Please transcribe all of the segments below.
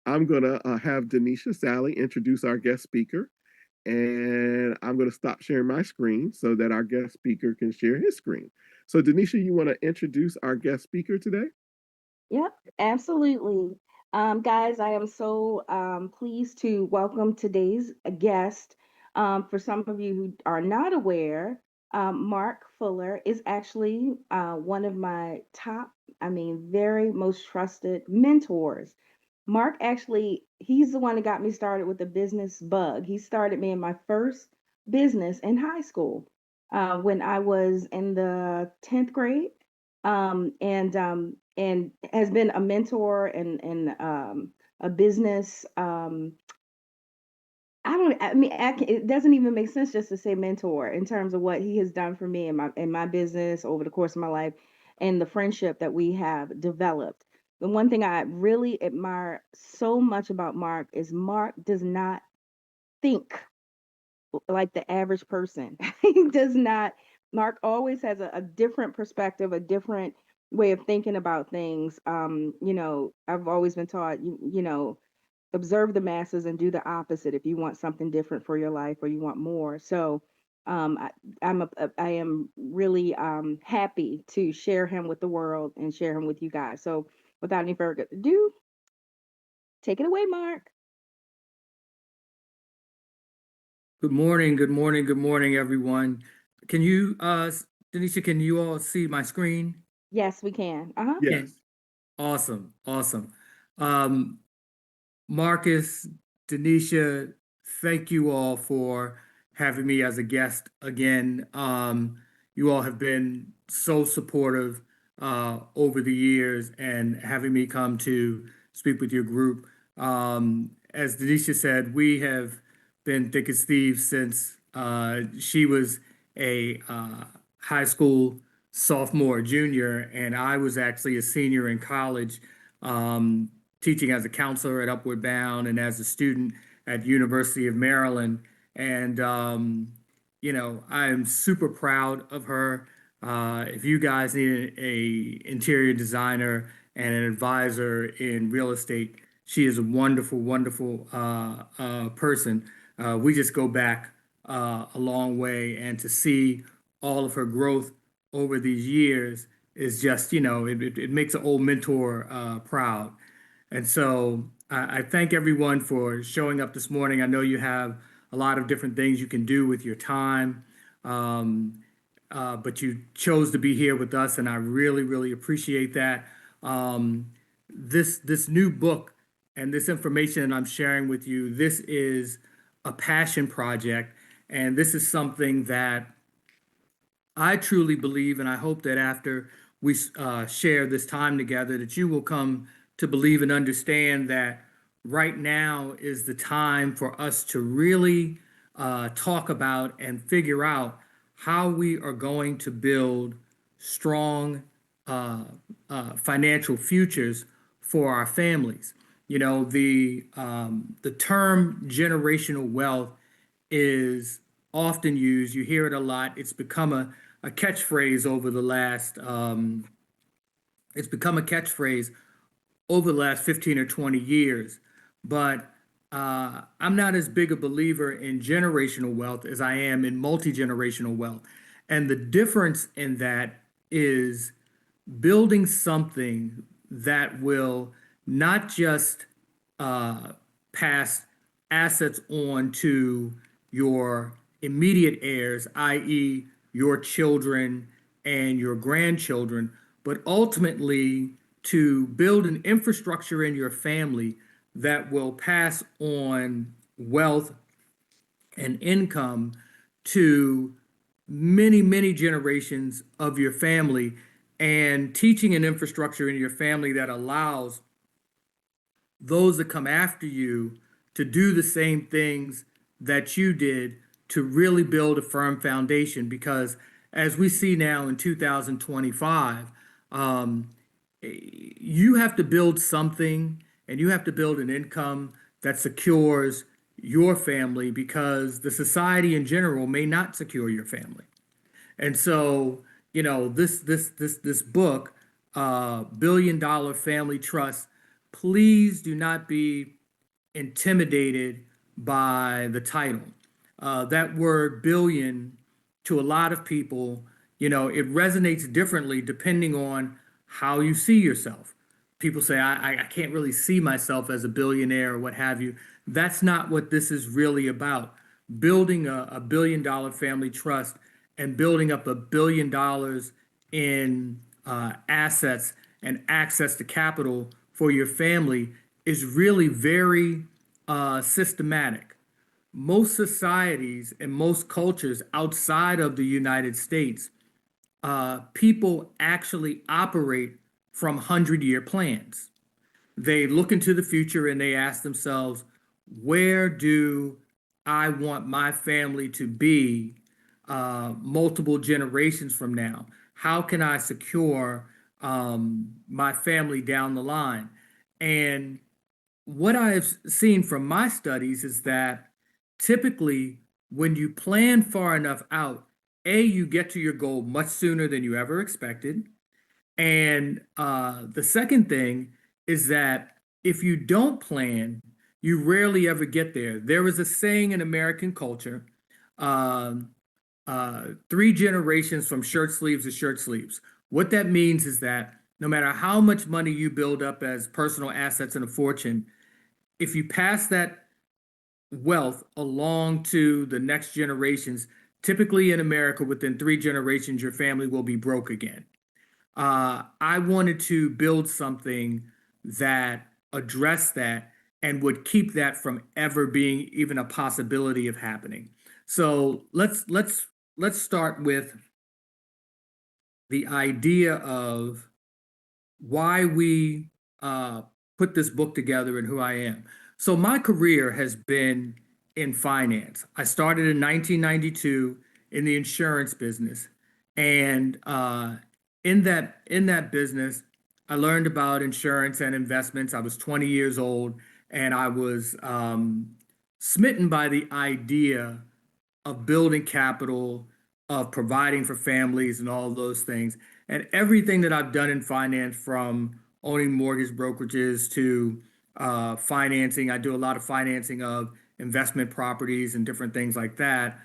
I'm going to have Denisha Sally introduce our guest speaker, and I'm going to stop sharing my screen so that our guest speaker can share his screen. So, Denisha, you want to introduce our guest speaker today? Yep, absolutely. Guys, I am so pleased to welcome today's guest. For some of you who are not aware, Mark Fuller is actually one of my top, very most trusted mentors. Mark actually, he's the one that got me started with the business bug. He started me in my first business in high school when I was in the 10th grade. And has been a mentor and a business. It doesn't even make sense just to say mentor in terms of what he has done for me in my business over the course of my life and the friendship that we have developed. The one thing I really admire so much about Mark is Mark does not think like the average person. He does not. Mark always has a different perspective, a different way of thinking about things. I've always been taught, observe the masses and do the opposite if you want something different for your life or you want more. So, um, I, I am really happy to share him with the world and share him with you guys. So, without any further ado, take it away, Mark. Good morning, good morning, good morning, everyone. Can you, Denisha, can you all see my screen? Yes, we can. Uh huh. Can, Yes. awesome, awesome. Um, Marcus, Denisha, thank you all for having me as a guest again. You all have been so supportive over the years and having me come to speak with your group. As Denisha said, we have been thick as thieves since she was a high school sophomore, junior, and I was actually a senior in college. Um, Teaching as a counselor at Upward Bound and as a student at University of Maryland. And I am super proud of her. If you guys need a interior designer and an advisor in real estate, she is a wonderful, wonderful person. We just go back a long way, and to see all of her growth over these years is just, it makes an old mentor proud. And so I thank everyone for showing up this morning. I know you have a lot of different things you can do with your time, um, but you chose to be here with us, and I really, really appreciate that. Um, this new book and this information that I'm sharing with you, this is a passion project, and this is something that I truly believe, and I hope that after we share this time together, that you will come to believe and understand that right now is the time for us to really talk about and figure out how we are going to build strong uh, financial futures for our families. The term generational wealth is often used. You hear it a lot. It's become a catchphrase over the last it's become a catchphrase over the last 15 or 20 years. But I'm not as big a believer in generational wealth as I am in multi-generational wealth. And the difference in that is building something that will not just uh, pass assets on to your immediate heirs, i.e., your children and your grandchildren, but ultimately to build an infrastructure in your family that will pass on wealth and income to many, many generations of your family, and teaching an infrastructure in your family that allows those that come after you to do the same things that you did to really build a firm foundation. Because as we see now in 2025, um, you have to build something, and you have to build an income that secures your family, because the society in general may not secure your family. And so, this book, Billion Dollar Family Trust, please do not be intimidated by the title. That word billion to a lot of people, it resonates differently depending on how you see yourself. People say, I can't really see myself as a billionaire or what have you. That's not what this is really about. Building a $1 billion family trust and building up $1 billion in assets and access to capital for your family is really very systematic. Most societies and most cultures outside of the United States, people actually operate from 100-year plans. They look into the future and they ask themselves, where do I want my family to be multiple generations from now? How can I secure my family down the line? And what I've seen from my studies is that typically when you plan far enough out, A, you get to your goal much sooner than you ever expected. And the second thing is that if you don't plan, you rarely ever get there. There is a saying in American culture, um, 3 generations from shirt sleeves to shirt sleeves. What that means is that no matter how much money you build up as personal assets and a fortune, if you pass that wealth along to the next generations, typically in America, within 3 generations, your family will be broke again. I wanted to build something that addressed that and would keep that from ever being even a possibility of happening. So let's start with the idea of why we put this book together and who I am. So my career has been in finance. I started in 1992 in the insurance business, and in that business, I learned about insurance and investments. I was 20 years old, and I was smitten by the idea of building capital, of providing for families, and all those things. And everything that I've done in finance, from owning mortgage brokerages to financing, I do a lot of financing of investment properties and different things like that,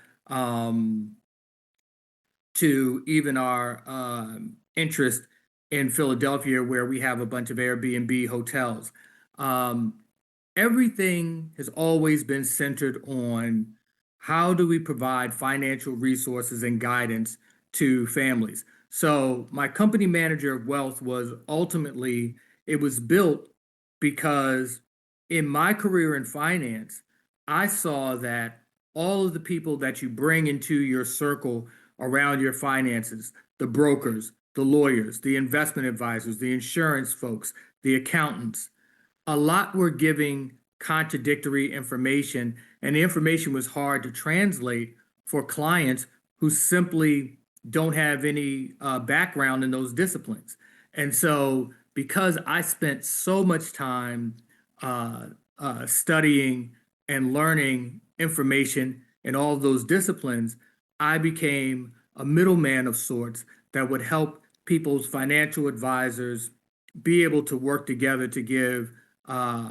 to even our interest in Philadelphia, where we have a bunch of Airbnb hotels. Um, Everything has always been centered on how do we provide financial resources and guidance to families. So my company manager of wealth was ultimately, it was built because in my career in finance, I saw that all of the people that you bring into your circle around your finances, the brokers, the lawyers, the investment advisors, the insurance folks, the accountants, a lot were giving contradictory information, and the information was hard to translate for clients who simply don't have any background in those disciplines. And so, because I spent so much time uh, studying and learning information in all of those disciplines, I became a middleman of sorts that would help people's financial advisors be able to work together to give uh,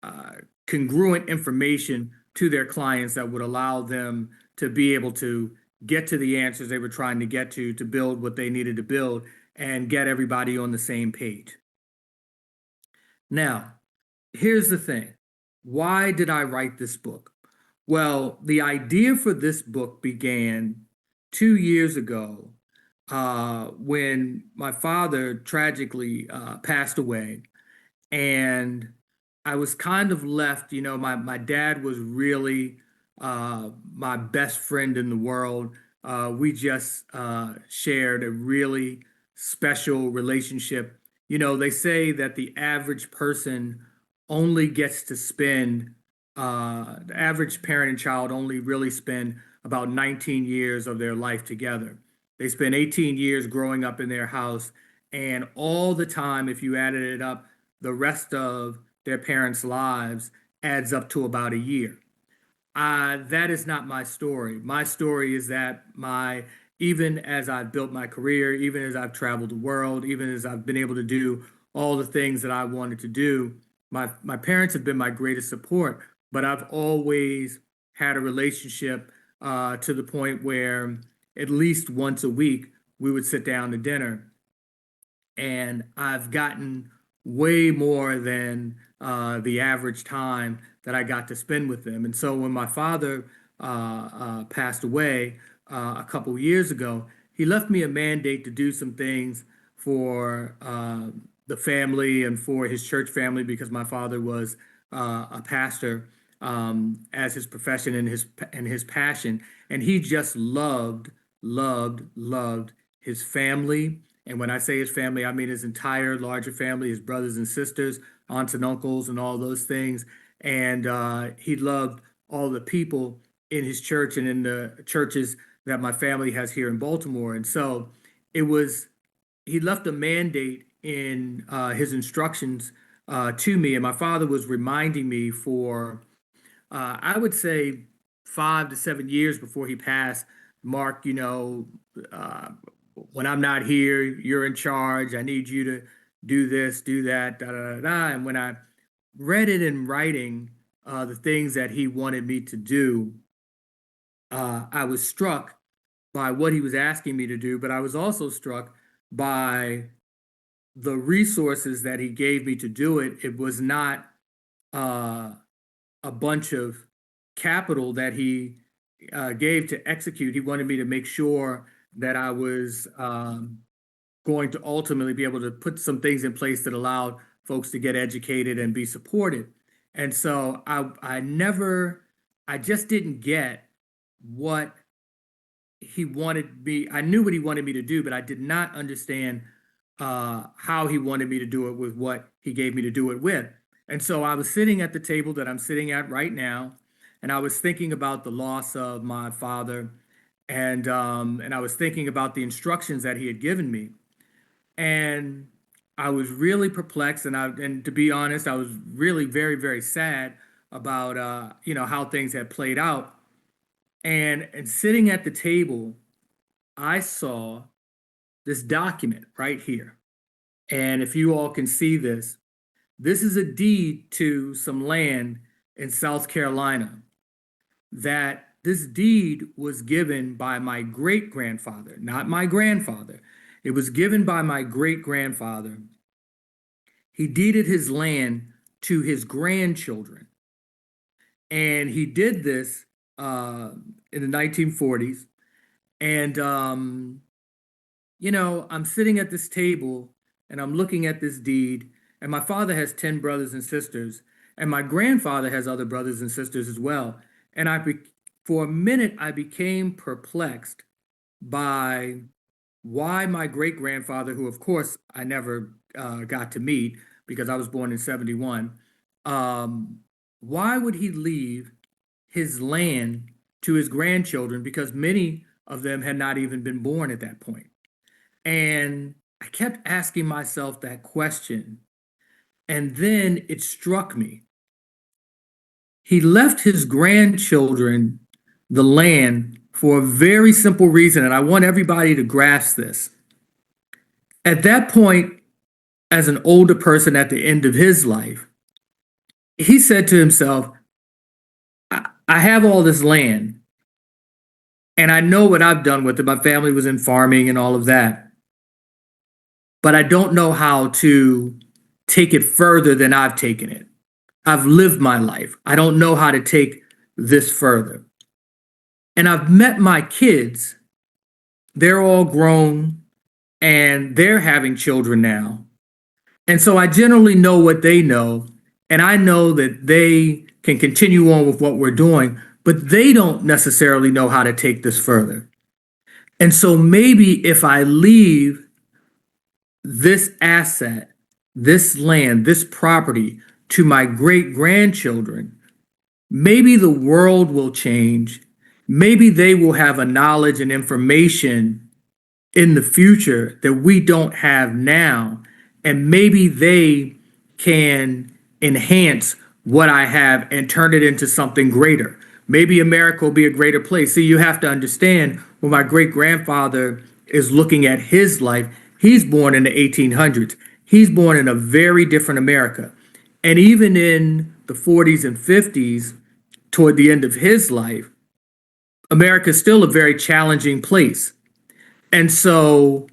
uh, congruent information to their clients that would allow them to be able to get to the answers they were trying to get to build what they needed to build and get everybody on the same page. Now, here's the thing. Why did I write this book? Well, the idea for this book began 2 years ago when my father tragically passed away. And I was kind of left, my dad was really my best friend in the world. We just shared a really special relationship. They say that the average person only gets to spend, the average parent and child only really spend about 19 years of their life together. They spend 18 years growing up in their house, and all the time, if you added it up, the rest of their parents' lives adds up to about a year. That is not my story. My story is that even as I've built my career, even as I've traveled the world, even as I've been able to do all the things that I wanted to do, my parents have been my greatest support, but I've always had a relationship to the point where at least once a week we would sit down to dinner, and I've gotten way more than the average time that I got to spend with them. And so when my father passed away a couple years ago, he left me a mandate to do some things for the family and for his church family, because my father was a pastor as his profession and his passion, and he just loved his family. And when I say his family, I mean his entire larger family, his brothers and sisters, aunts and uncles, and all those things. And he loved all the people in his church and in the churches that my family has here in Baltimore. And so it was, he left a mandate in his instructions to me. And my father was reminding me for, I would say, 5 to 7 years before he passed. Mark, uh, when I'm not here, you're in charge. I need you to do this, do that, da da da da. And when I read it in writing, the things that he wanted me to do, I was struck by what he was asking me to do, but I was also struck by the resources that he gave me to do it. It was not uh, a bunch of capital that he gave to execute. He wanted me to make sure that I was going to ultimately be able to put some things in place that allowed folks to get educated and be supported. And so I just didn't get what he wanted me. I knew what he wanted me to do, but I did not understand how he wanted me to do it with what he gave me to do it with. And so I was sitting at the table that I'm sitting at right now, and I was thinking about the loss of my father, and I was thinking about the instructions that he had given me, and I was really perplexed, and to be honest, I was really very, very sad about how things had played out. And sitting at the table, I saw this document right here. And if you all can see this, this is a deed to some land in South Carolina. That this deed was given by my great grandfather, not my grandfather. It was given by my great grandfather. He deeded his land to his grandchildren. And he did this in the 1940s. And, I'm sitting at this table and I'm looking at this deed. And my father has 10 brothers and sisters. And my grandfather has other brothers and sisters as well. And for a minute, I became perplexed by why my great grandfather, who of course I never got to meet because I was born in 71, why would he leave his land to his grandchildren? Because many of them had not even been born at that point. And I kept asking myself that question. And then it struck me. He left his grandchildren the land for a very simple reason, and I want everybody to grasp this. At that point, as an older person at the end of his life, he said to himself, I have all this land, and I know what I've done with it. My family was in farming and all of that, but I don't know how to take it further than I've taken it. I've lived my life. I don't know how to take this further. And I've met my kids. They're all grown and they're having children now. And so I generally know what they know. And I know that they can continue on with what we're doing, but they don't necessarily know how to take this further. And so maybe if I leave this asset, this land, this property to my great grandchildren, maybe the world will change. Maybe they will have a knowledge and information in the future that we don't have now. And maybe they can enhance what I have and turn it into something greater. Maybe America will be a greater place. See, you have to understand when my great grandfather is looking at his life, he's born in the 1800s. He's born in a very different America. And even in the 40s and 50s, toward the end of his life, America is still a very challenging place. And so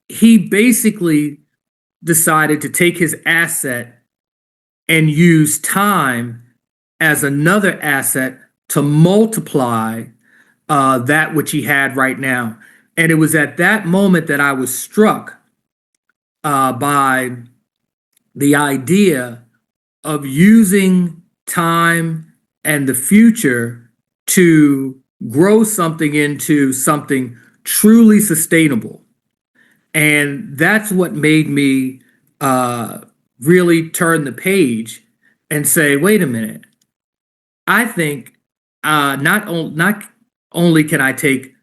he basically decided to take his asset and use time as another asset to multiply that which he had right now. And it was at that moment that I was struck by the idea of using time and the future to grow something into something truly sustainable. And that's what made me really turn the page and say, wait a minute, I think not only can I take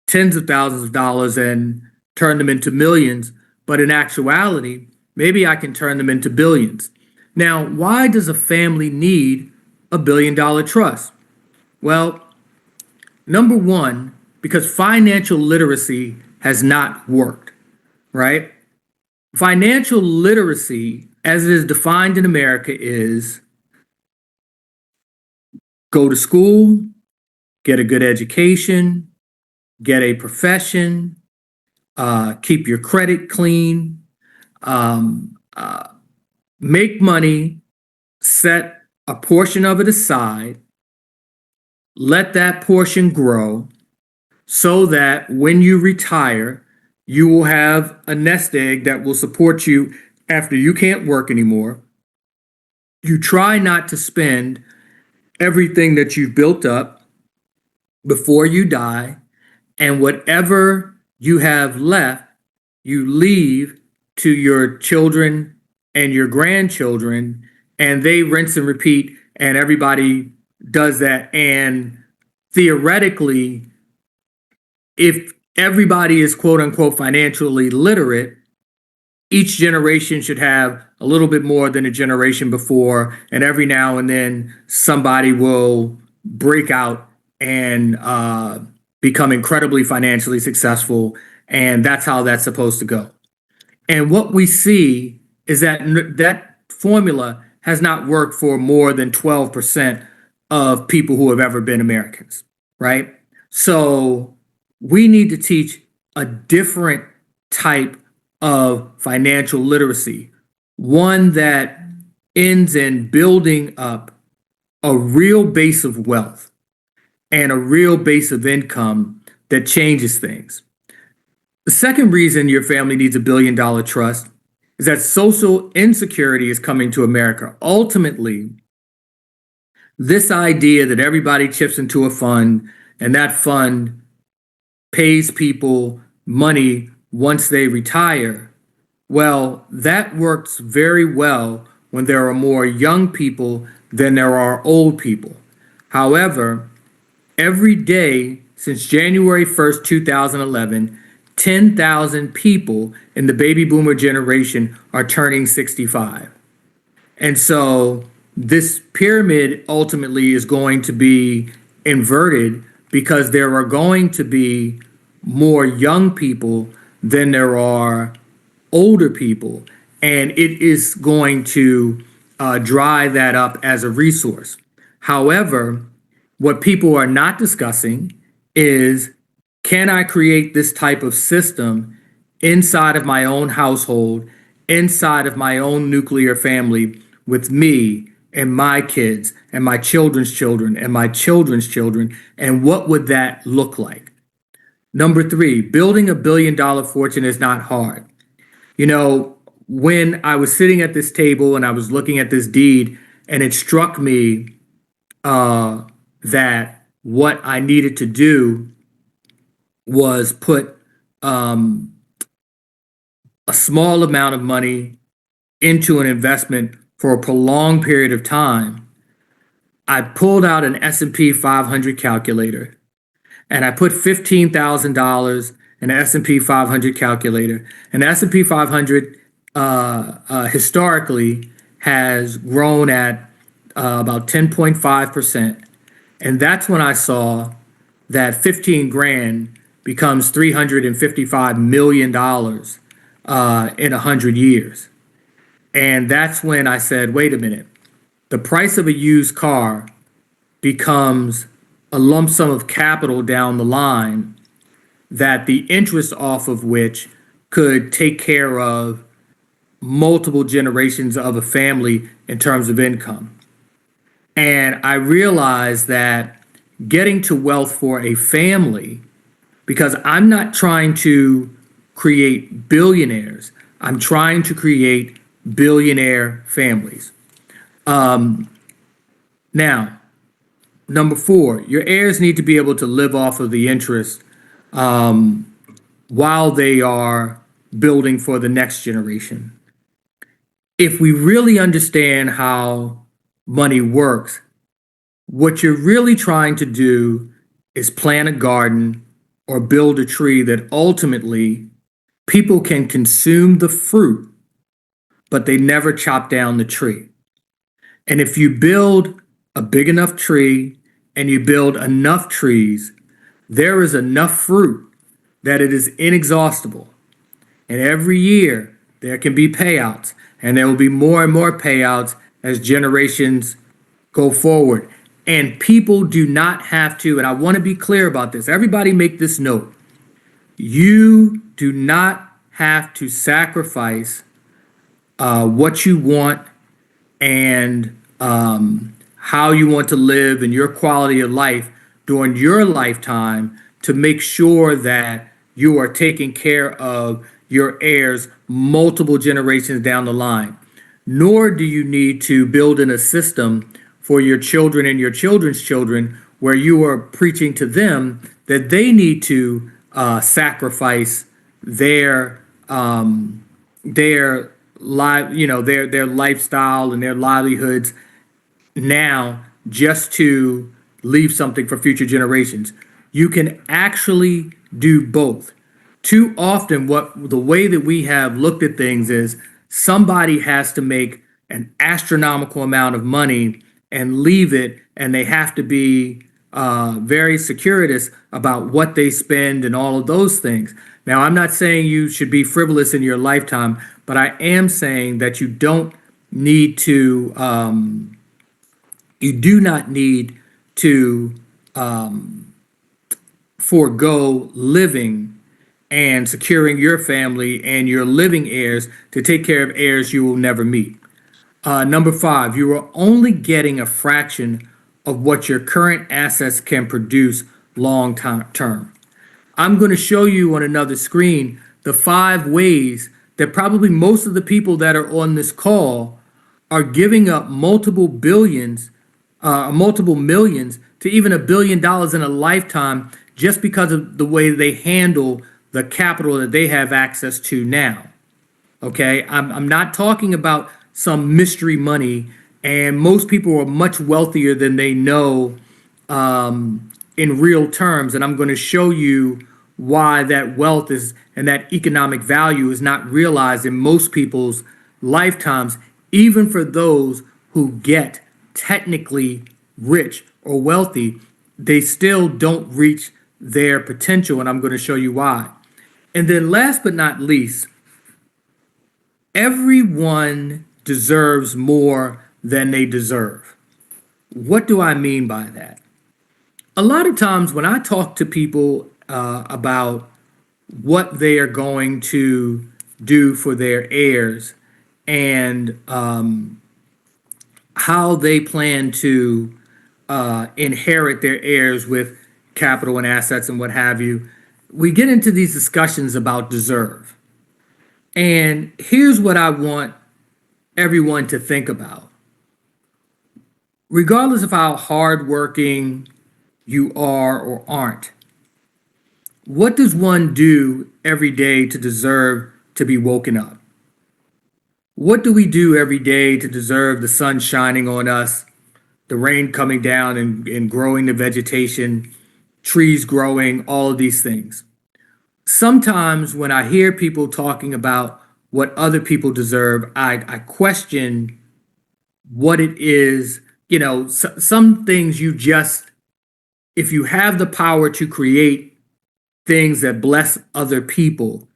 tens of thousands of dollars and turn them into millions, but in actuality, maybe I can turn them into billions. Now, why does a family need $1 billion trust? Well, number one, because financial literacy has not worked, right? Financial literacy, as it is defined in America, is go to school, get a good education, get a profession, keep your credit clean, um, uh, make money, set a portion of it aside, let that portion grow so that when you retire, you will have a nest egg that will support you after you can't work anymore. You try not to spend everything that you've built up before you die, and whatever you have left, you leave to your children and your grandchildren, and they rinse and repeat, and everybody does that. And theoretically, if everybody is quote unquote financially literate, each generation should have a little bit more than a generation before, and every now and then somebody will break out and become incredibly financially successful, and that's how that's supposed to go. And what we see is that that formula has not worked for more than 12% of people who have ever been Americans, right? So we need to teach a different type of financial literacy, one that ends in building up a real base of wealth and a real base of income that changes things. The second reason your family needs $1 billion trust is that social insecurity is coming to America. Ultimately, this idea that everybody chips into a fund and that fund pays people money once they retire, well, that works very well when there are more young people than there are old people. However, every day since January 1st, 2011, 10,000 people in the baby boomer generation are turning 65. And so this pyramid ultimately is going to be inverted because there are going to be more young people than there are older people. And it is going to dry that up as a resource. However, what people are not discussing is, can I create this type of system inside of my own household, inside of my own nuclear family, with me and my kids and my children's children and my children's children? And what would that look like? Number three, building $1 billion fortune is not hard. You know, when I was sitting at this table and I was looking at this deed, and it struck me that what I needed to do was put a small amount of money into an investment for a prolonged period of time. I pulled out an S&P 500 calculator and I put $15,000 in an S&P 500 calculator. And the S&P 500 historically has grown at about 10.5%. And that's when I saw that 15 grand becomes $355 million in 100 years. And that's when I said, wait a minute, the price of a used car becomes a lump sum of capital down the line that the interest off of which could take care of multiple generations of a family in terms of income. And I realized that getting to wealth for a family, because I'm not trying to create billionaires, I'm trying to create billionaire families. Now, number four, your heirs need to be able to live off of the interest while they are building for the next generation. If we really understand how money works, what you're really trying to do is plant a garden or build a tree that ultimately people can consume the fruit, but they never chop down the tree. And if you build a big enough tree and you build enough trees, there is enough fruit that it is inexhaustible. And every year there can be payouts, and there will be more and more payouts as generations go forward. And people do not have to, and I want to be clear about this. Everybody make this note. You do not have to sacrifice what you want and how you want to live and your quality of life during your lifetime to make sure that you are taking care of your heirs multiple generations down the line. Nor do you need to build in a system for your children and your children's children where you are preaching to them that they need to sacrifice their their their lifestyle and their livelihoods now just to leave something for future generations. You can actually do both. Too often, the way that we have looked at things is somebody has to make an astronomical amount of money and leave it, and they have to be very securitous about what they spend and all of those things. Now, I'm not saying you should be frivolous in your lifetime, but I am saying that you don't need to, you do not need to forego living and securing your family and your living heirs to take care of heirs you will never meet. Number five, you are only getting a fraction of what your current assets can produce long term. I'm going to show you on another screen the 5 ways that probably most of the people that are on this call are giving up multiple billions, multiple millions to even $1 billion in a lifetime just because of the way they handle the capital that they have access to now. Okay, I'm not talking about some mystery money, and most people are much wealthier than they know in real terms. And I'm going to show you why that wealth is and that economic value is not realized in most people's lifetimes, even for those who get technically rich or wealthy, they still don't reach their potential. And I'm going to show you why. And then last but not least, everyone deserves more than they deserve. What do I mean by that? A lot of times when I talk to people about what they are going to do for their heirs and how they plan to inherit their heirs with capital and assets and what have you, we get into these discussions about deserve. And here's what I want everyone to think about. Regardless of how hardworking you are or aren't, what does one do every day to deserve to be woken up? What do we do every day to deserve the sun shining on us, the rain coming down and growing the vegetation, trees growing, all of these things? Sometimes when I hear people talking about what other people deserve, I question what it is. You know, some things you just, if you have the power to create things that bless other people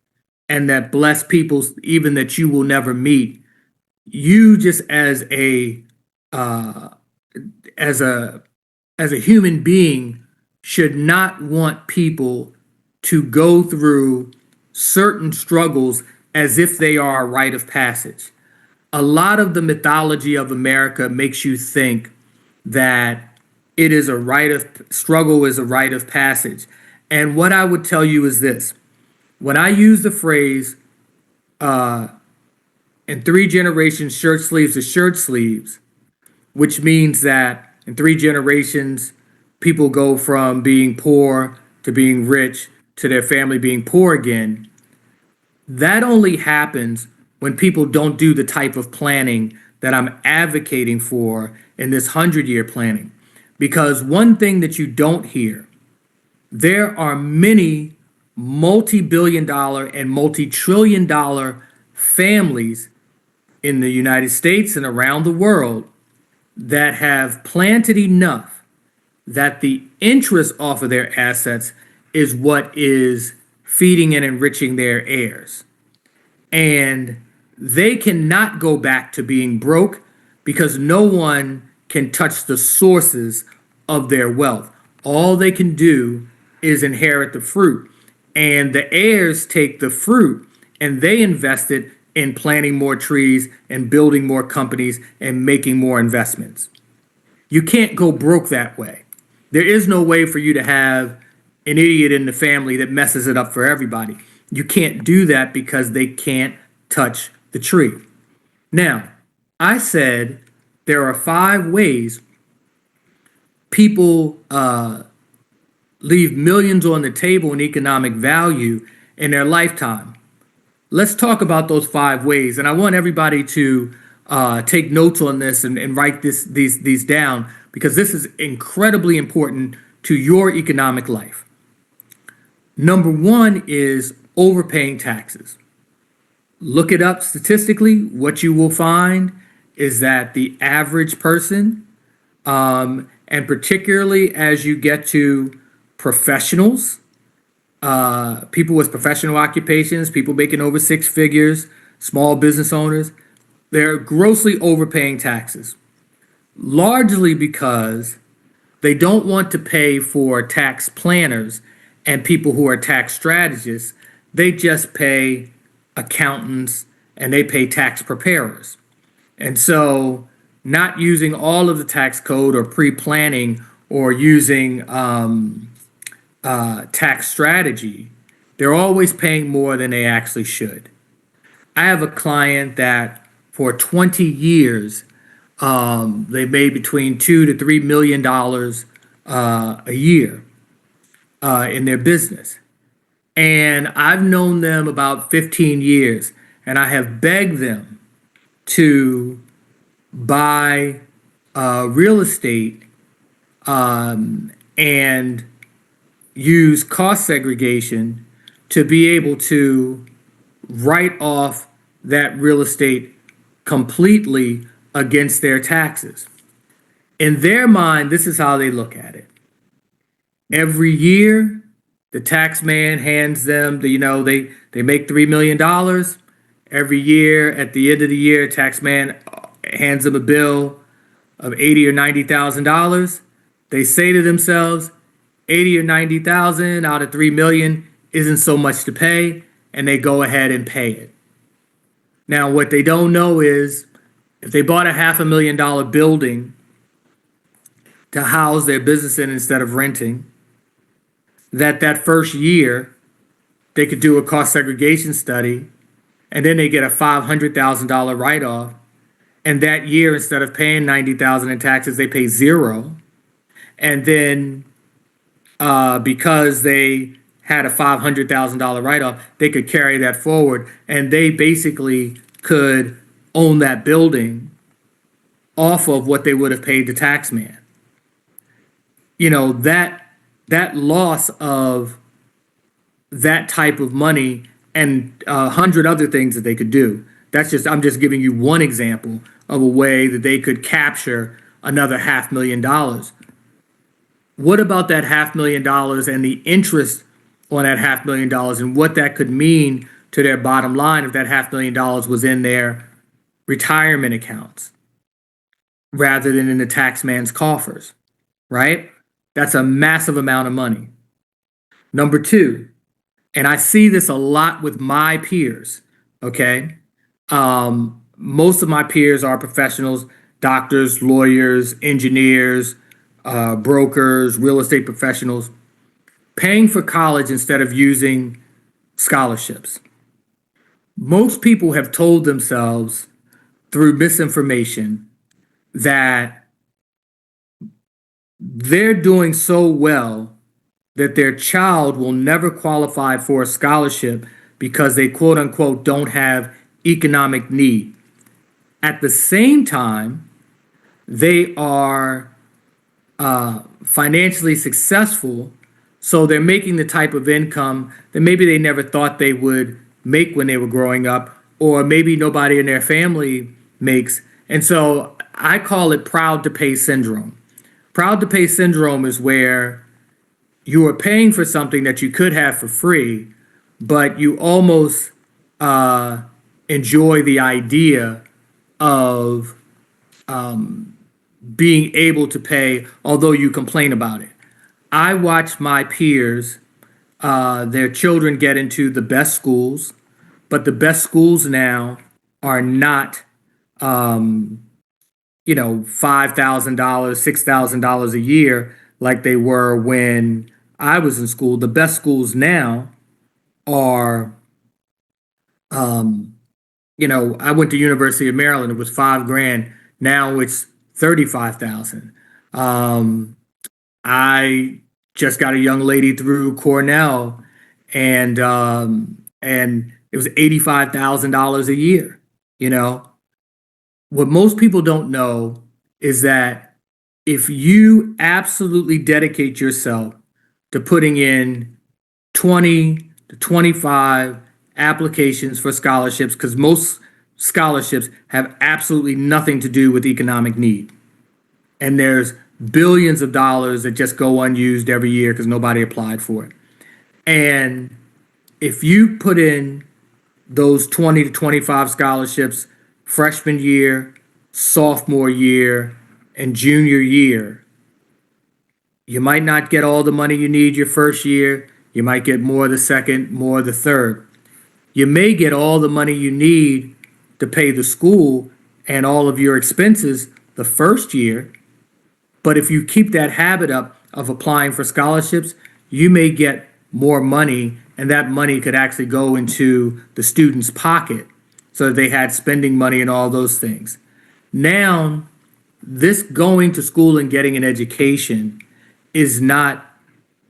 and that bless people even that you will never meet, you just uh, as a as a human being should not want people to go through certain struggles as if they are a rite of passage. A lot of the mythology of America makes you think that it is a rite of struggle is a rite of passage. And what I would tell you is this: when I use the phrase in 3 generations, shirt sleeves to shirt sleeves, which means that in 3 generations, people go from being poor to being rich to their family being poor again. That only happens when people don't do the type of planning that I'm advocating for in this 100-year planning. Because one thing that you don't hear, there are many multi-billion dollar and multi-trillion dollar families in the United States and around the world that have planted enough that the interest off of their assets is what is feeding and enriching their heirs. And they cannot go back to being broke because no one can touch the sources of their wealth. All they can do is inherit the fruit. And the heirs take the fruit and they invest it in planting more trees and building more companies and making more investments. You can't go broke that way. There is no way for you to have an idiot in the family that messes it up for everybody. You can't do that because they can't touch the tree. Now, I said there are 5 ways people leave millions on the table in economic value in their lifetime. Let's talk about those 5 ways. And I want everybody to take notes on this and write these down because this is incredibly important to your economic life. Number 1 is overpaying taxes. Look it up statistically. What you will find is that the average person, and particularly as you get to professionals, people with professional occupations, people making over 6 figures, small business owners, they're grossly overpaying taxes, largely because they don't want to pay for tax planners and people who are tax strategists. They just pay accountants and they pay tax preparers. And so, not using all of the tax code or pre-planning or using tax strategy, they're always paying more than they actually should. I have a client that for 20 years, they made between $2 to $3 million a year in their business. And I've known them about 15 years, and I have begged them to buy real estate and use cost segregation to be able to write off that real estate completely against their taxes. In their mind, this is how they look at it. Every year, the tax man hands them, they make $3 million. Every year, at the end of the year, tax man hands them a bill of $80,000 or $90,000. They say to themselves, 80 or 90,000 out of 3 million isn't so much to pay, and they go ahead and pay it. Now, what they don't know is if they bought a $500,000 building to house their business in instead of renting, that first year they could do a cost segregation study, and then they get a $500,000 write-off, and that year instead of paying $90,000 in taxes, they pay zero, and then because they had a $500,000 write-off, they could carry that forward, and they basically could own that building off of what they would have paid the tax man. That loss of that type of money and 100 other things that they could do. I'm just giving you one example of a way that they could capture another $500,000. What about that $500,000 and the interest on that $500,000 and what that could mean to their bottom line if that $500,000 was in their retirement accounts rather than in the tax man's coffers, right? That's a massive amount of money. Number two, and I see this a lot with my peers, okay? Most of my peers are professionals, doctors, lawyers, engineers, brokers, real estate professionals, paying for college instead of using scholarships. Most people have told themselves through misinformation that they're doing so well that their child will never qualify for a scholarship because they quote unquote don't have economic need. At the same time, they are financially successful, so they're making the type of income that maybe they never thought they would make when they were growing up, or maybe nobody in their family makes. And so I call it proud to pay syndrome. Proud to pay syndrome is where you are paying for something that you could have for free, but you almost enjoy the idea of being able to pay, although you complain about it. I watch my peers, their children get into the best schools, but the best schools now are not, $5,000, $6,000 a year like they were when I was in school. The best schools now are, I went to University of Maryland. It was 5 grand. Now it's 35,000. I just got a young lady through Cornell, and it was $85,000 a year. You know, what most people don't know is that if you absolutely dedicate yourself to putting in 20 to 25 applications for scholarships, because most scholarships have absolutely nothing to do with economic need. And there's billions of dollars that just go unused every year because nobody applied for it. And if you put in those 20 to 25 scholarships freshman year, sophomore year, and junior year, you might not get all the money you need your first year. You might get more the second, more the third. You may get all the money you need to pay the school and all of your expenses the first year. But if you keep that habit up of applying for scholarships, you may get more money, and that money could actually go into the student's pocket so that they had spending money and all those things. Now, this going to school and getting an education is not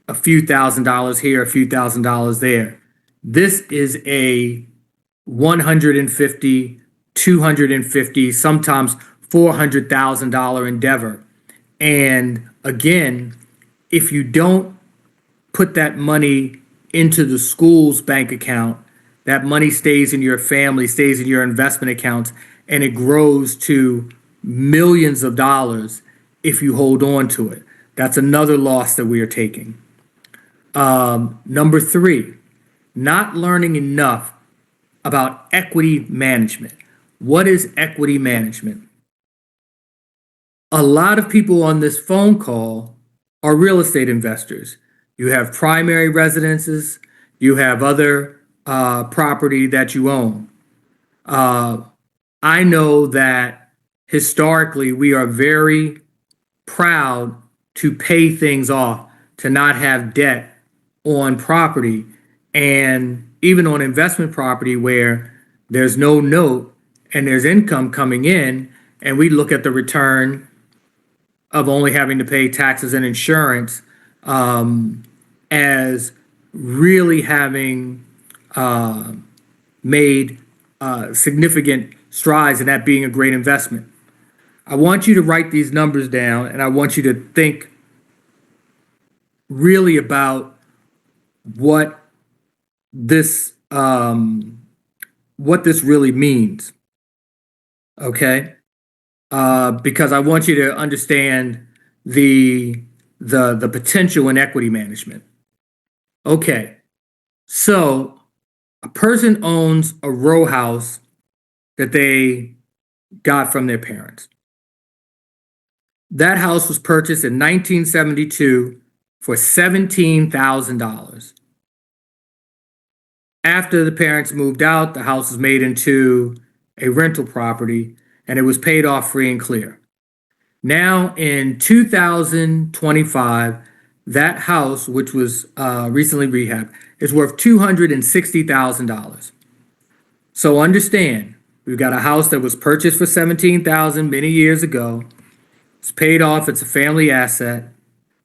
a few $1,000s here, a few $1,000s there. This is a 150, 250, sometimes $400,000 endeavor. And again, if you don't put that money into the school's bank account, that money stays in your family, stays in your investment accounts, and it grows to millions of dollars if you hold on to it. That's another loss that we are taking. Number three, not learning enough about equity management. What is equity management? A lot of people on this phone call are real estate investors. You have primary residences, you have other property that you own. I know that historically we are very proud to pay things off, to not have debt on property, and even on investment property where there's no note and there's income coming in, and we look at the return of only having to pay taxes and insurance as really having made significant strides in that being a great investment. I want you to write these numbers down, and I want you to think really about what this really means. Okay, because I want you to understand the potential in equity management. Okay, so a person owns a row house that they got from their parents. That house was purchased in 1972 for $17,000. After the parents moved out, the house was made into a rental property and it was paid off free and clear. Now in 2025, that house, which was recently rehabbed, is worth $260,000. So understand, we've got a house that was purchased for $17,000 many years ago. It's paid off. It's a family asset.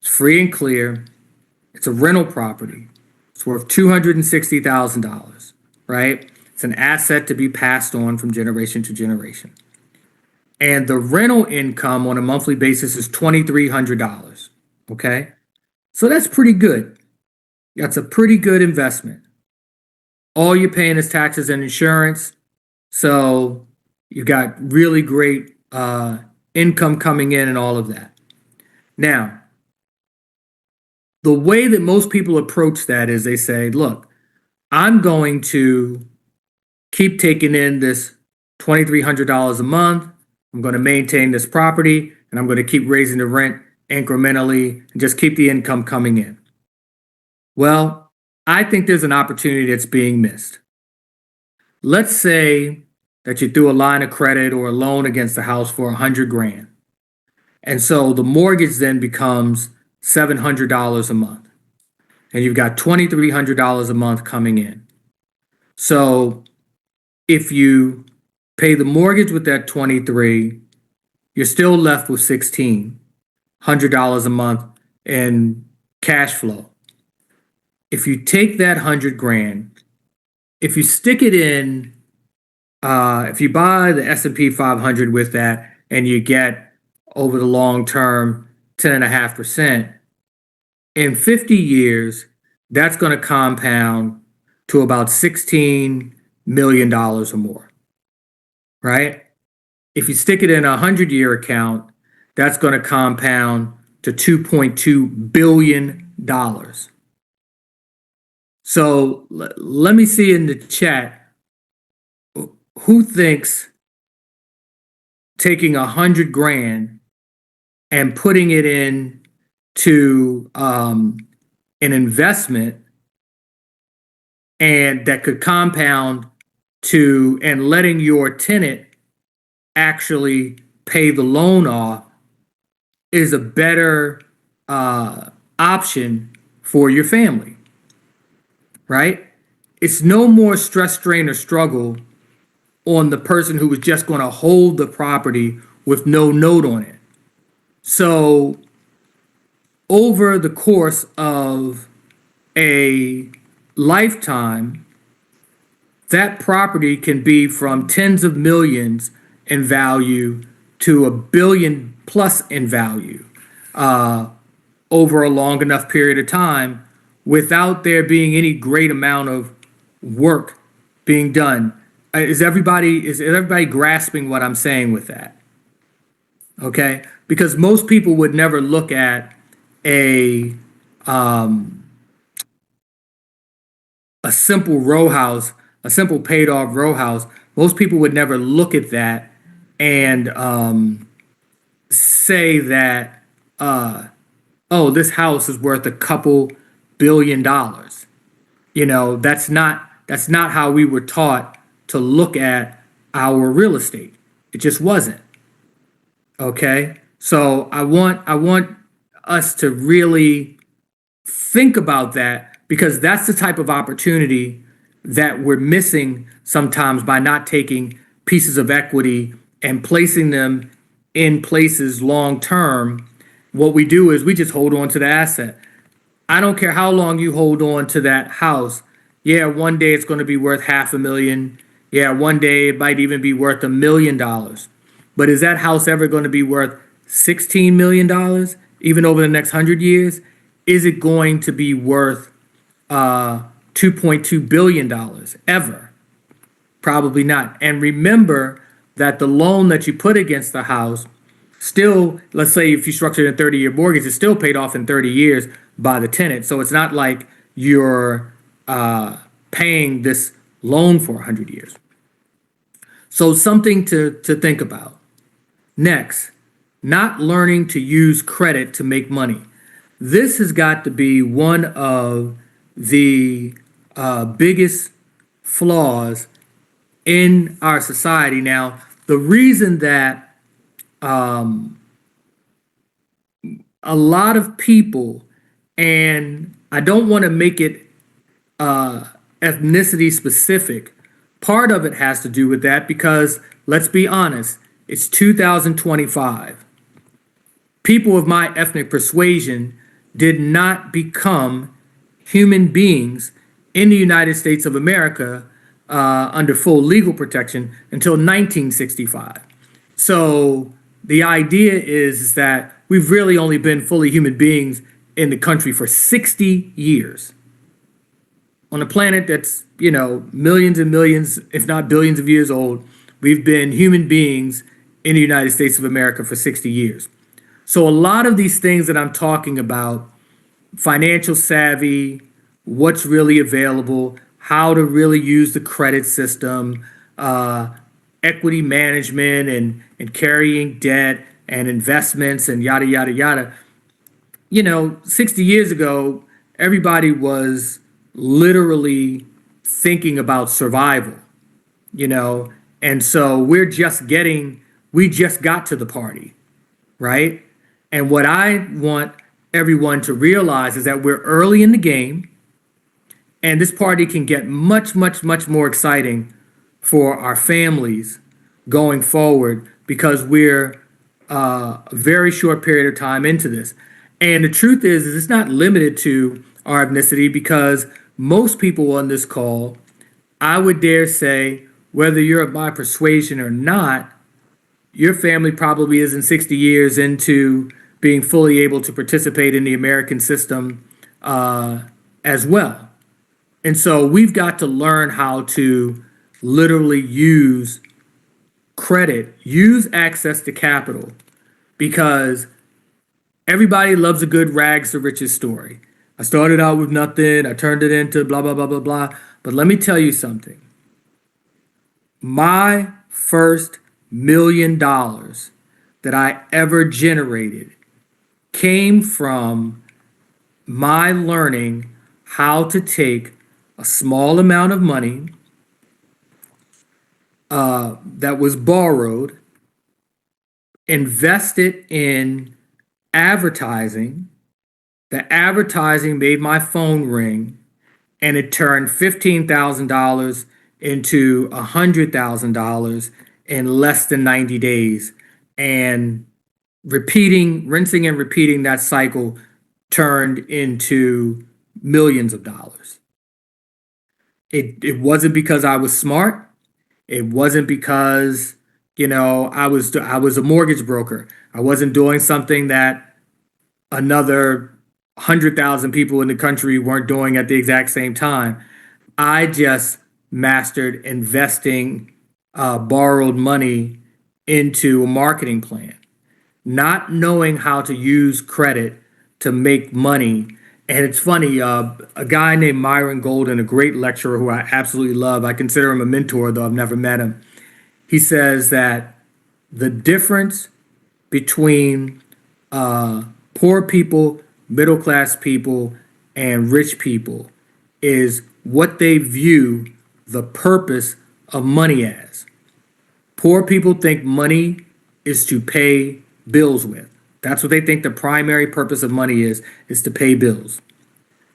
It's free and clear. It's a rental property. It's worth $260,000, right? It's an asset to be passed on from generation to generation. And the rental income on a monthly basis is $2,300, okay? So that's pretty good. That's a pretty good investment. All you're paying is taxes and insurance. So you got really great income coming in and all of that. Now, the way that most people approach that is they say, look, I'm going to keep taking in this $2,300 a month. I'm going to maintain this property and I'm going to keep raising the rent incrementally and just keep the income coming in. Well, I think there's an opportunity that's being missed. Let's say that you threw a line of credit or a loan against the house for $100,000. And so the mortgage then becomes $700 a month. And you've got $2,300 a month coming in. So if you pay the mortgage with that 23, you're still left with $1,600 a month in cash flow. If you take that $100,000, if you stick it in, if you buy the S&P 500 with that and you get over the long term 10.5%, in 50 years, that's going to compound to about $16 million or more, right? If you stick it in a 100-year account, that's going to compound to $2.2 billion. So let me see in the chat who thinks taking $100,000 and putting it in to an investment and that could compound to and letting your tenant actually pay the loan off is a better option for your family, right? It's no more stress, strain, or struggle on the person who was just going to hold the property with no note on it. So over the course of a lifetime, that property can be from tens of millions in value to $1 billion plus in value over a long enough period of time without there being any great amount of work being done. Is everybody grasping what I'm saying with that? Okay, because most people would never look at a simple row house, a simple paid off row house. Most people would never look at that and say that, oh, this house is worth a couple $1 billion. You know, that's not how we were taught to look at our real estate. It just wasn't. Okay, so I want us to really think about that because that's the type of opportunity that we're missing sometimes by not taking pieces of equity and placing them in places long term. What we do is we just hold on to the asset. I don't care how long you hold on to that house. Yeah, one day it's going to be worth $500,000. Yeah, one day it might even be worth $1 million. But is that house ever going to be worth $16 million even over the next 100 years? Is it going to be worth $2.2 billion ever? Probably not. And remember that the loan that you put against the house still, let's say if you structured a 30-year mortgage, it's still paid off in 30 years by the tenant. So it's not like you're paying this loan for 100 years. So something to think about. Next, not learning to use credit to make money. This has got to be one of the biggest flaws in our society. Now, the reason that a lot of people, and I don't want to make it ethnicity specific, part of it has to do with that because let's be honest, it's 2025. People of my ethnic persuasion did not become human beings in the United States of America under full legal protection until 1965. So the idea is that we've really only been fully human beings in the country for 60 years. On a planet that's, millions and millions, if not billions of years old, we've been human beings in the United States of America for 60 years. So a lot of these things that I'm talking about, financial savvy, what's really available, how to really use the credit system, equity management and carrying debt and investments and yada, yada, yada. 60 years ago, everybody was literally thinking about survival, and so we just got to the party, right? And what I want everyone to realize is that we're early in the game, and this party can get much, much, much more exciting for our families going forward because we're a very short period of time into this. And the truth is it's not limited to our ethnicity because most people on this call, I would dare say, whether you're of my persuasion or not, your family probably isn't 60 years into being fully able to participate in the American system as well. And so we've got to learn how to literally use credit, use access to capital, because everybody loves a good rags to riches story. I started out with nothing, I turned it into blah, blah, blah, blah, blah. But let me tell you something. My first $1 million that I ever generated came from my learning how to take a small amount of money that was borrowed, invest it in advertising. The advertising made my phone ring, and it turned $15,000 into $100,000 in less than 90 days. And rinsing and repeating that cycle turned into millions of dollars. It wasn't because I was smart. It wasn't because, I was a mortgage broker. I wasn't doing something that another 100,000 people in the country weren't doing at the exact same time. I just mastered investing borrowed money into a marketing plan, not knowing how to use credit to make money. And it's funny, a guy named Myron Golden, a great lecturer who I absolutely love, I consider him a mentor, though I've never met him. He says that the difference between poor people, middle class people, and rich people is what they view the purpose of money as. Poor people think money is to pay bills with. That's what they think the primary purpose of money is to pay bills.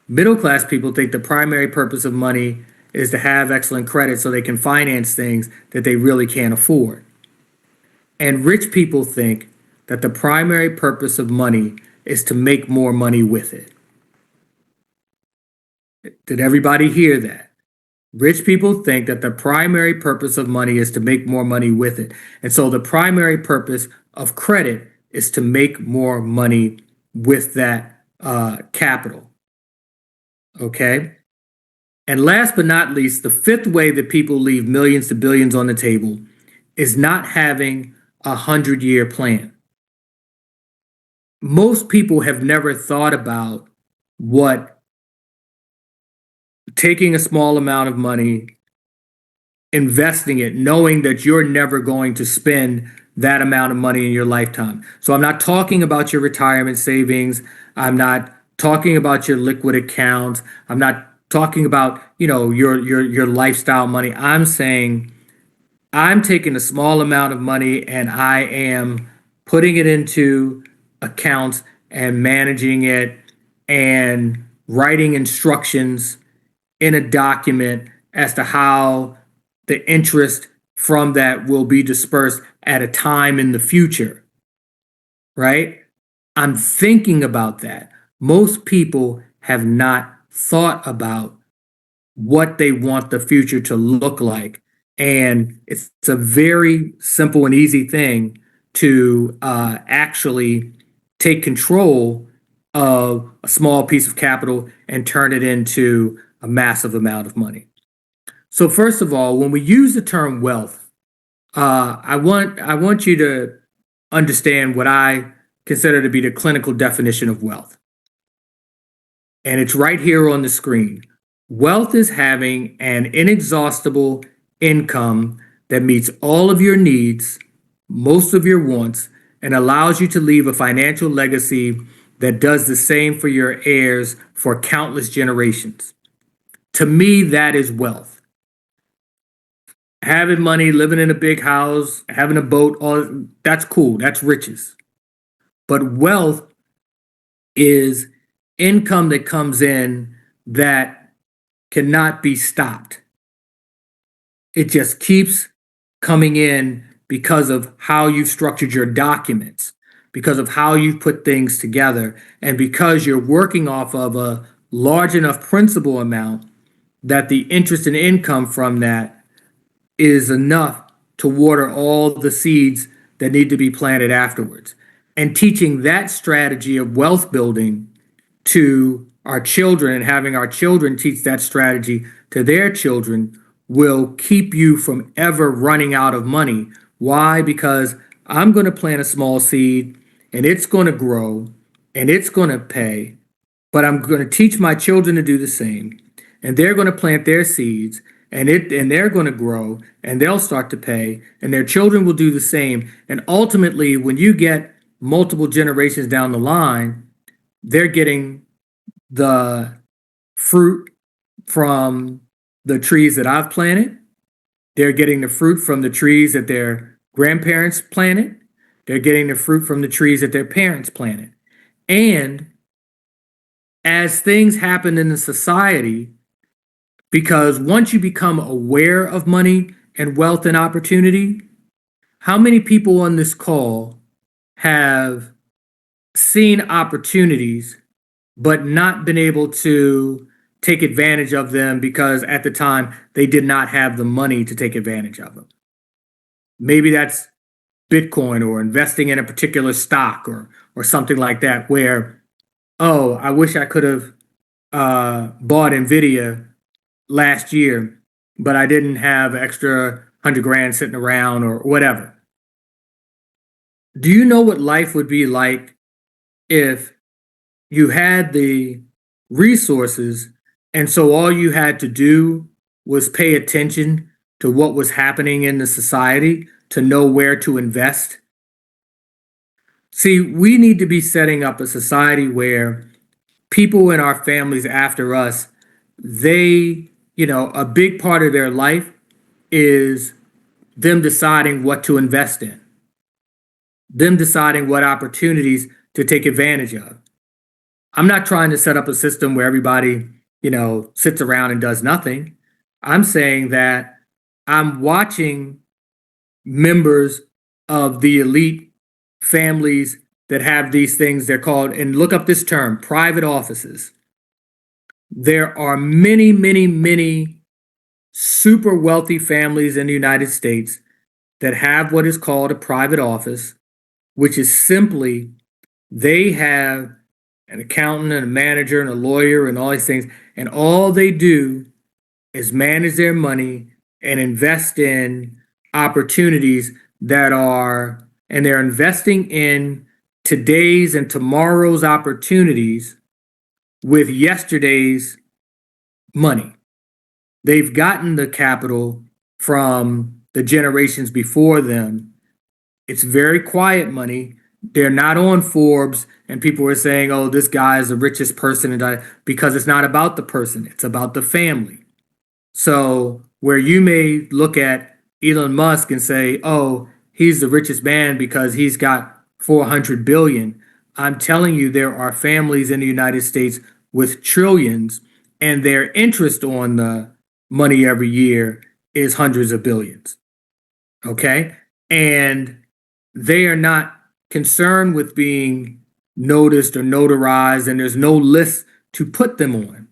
Middle class people think the primary purpose of money is to have excellent credit so they can finance things that they really can't afford. And rich people think that the primary purpose of money is to make more money with it. Did everybody hear that? Rich people think that the primary purpose of money is to make more money with it. And so the primary purpose of credit is to make more money with that capital. Okay? And last but not least, the fifth way that people leave millions to billions on the table is not having a 100-year plan. Most people have never thought about what taking a small amount of money investing it, knowing that you're never going to spend that amount of money in your lifetime. So I'm not talking about your retirement savings. I'm not talking about your liquid accounts. I'm not talking about, your lifestyle money. I'm saying I'm taking a small amount of money and I am putting it into accounts and managing it and writing instructions in a document as to how the interest from that will be dispersed at a time in the future, right? I'm thinking about that. Most people have not thought about what they want the future to look like. And it's a very simple and easy thing to actually take control of a small piece of capital and turn it into a massive amount of money. So first of all, when we use the term wealth, I want you to understand what I consider to be the clinical definition of wealth. And it's right here on the screen. Wealth is having an inexhaustible income that meets all of your needs, most of your wants, and allows you to leave a financial legacy that does the same for your heirs for countless generations. To me, that is wealth. Having money, living in a big house, having a boat, all that's cool. That's riches. But wealth is income that comes in that cannot be stopped. It just keeps coming in because of how you've structured your documents, because of how you've put things together, and because you're working off of a large enough principal amount that the interest and income from that is enough to water all the seeds that need to be planted afterwards. And teaching that strategy of wealth building to our children and having our children teach that strategy to their children will keep you from ever running out of money. Why? Because I'm going to plant a small seed and it's going to grow and it's going to pay, but I'm going to teach my children to do the same, and they're going to plant their seeds and they're going to grow and they'll start to pay and their children will do the same. And ultimately, when you get multiple generations down the line, they're getting the fruit from the trees that I've planted. They're getting the fruit from the trees that their grandparents planted. They're getting the fruit from the trees that their parents planted. And as things happen in the society, because once you become aware of money and wealth and opportunity, how many people on this call have seen opportunities but not been able to take advantage of them because at the time they did not have the money to take advantage of them? Maybe that's Bitcoin or investing in a particular stock or something like that, where, oh, I wish I could have bought Nvidia last year, but I didn't have extra 100 grand sitting around or whatever. Do you know what life would be like if you had the resources and so all you had to do was pay attention to what was happening in the society to know where to invest? See, we need to be setting up a society where people in our families after us, a big part of their life is them deciding what to invest in, them deciding what opportunities to take advantage of. I'm not trying to set up a system where everybody, sits around and does nothing. I'm saying that I'm watching members of the elite families that have these things. They're called, and look up this term, private offices. There are many, many, many super wealthy families in the United States that have what is called a private office, which is simply they have an accountant and a manager and a lawyer and all these things, and all they do is manage their money and invest in opportunities and they're investing in today's and tomorrow's opportunities with yesterday's money. They've gotten the capital from the generations before them. It's very quiet money. They're not on Forbes, and people are saying, "Oh, this guy is the richest person," because it's not about the person; it's about the family. So where you may look at Elon Musk and say, "Oh, he's the richest man because he's got 400 billion," I'm telling you, there are families in the United States with trillions, and their interest on the money every year is hundreds of billions. Okay, and they are not concerned with being noticed or notarized, and there's no list to put them on.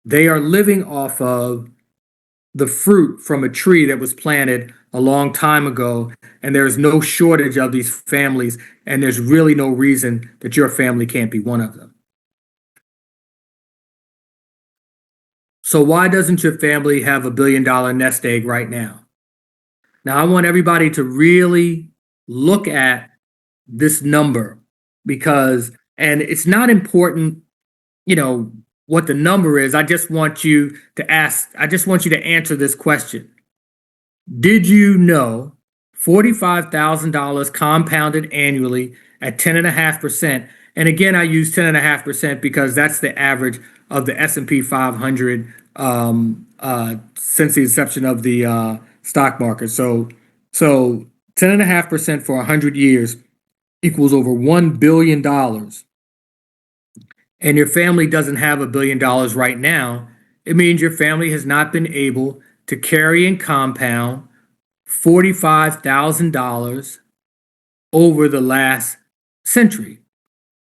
They are living off of the fruit from a tree that was planted a long time ago, and there's no shortage of these families, and there's really no reason that your family can't be one of them. So why doesn't your family have a $1 billion nest egg right now? Now, I want everybody to really look at this number, because, and it's not important, what the number is. I just want you to answer this question. Did you know $45,000 compounded annually at 10.5%? And again, I use 10.5% because that's the average of the S&P 500 since the inception of the stock market. So 10.5% for 100 years equals over $1 billion. And your family doesn't have $1 billion right now. It means your family has not been able to carry and compound $45,000 over the last century.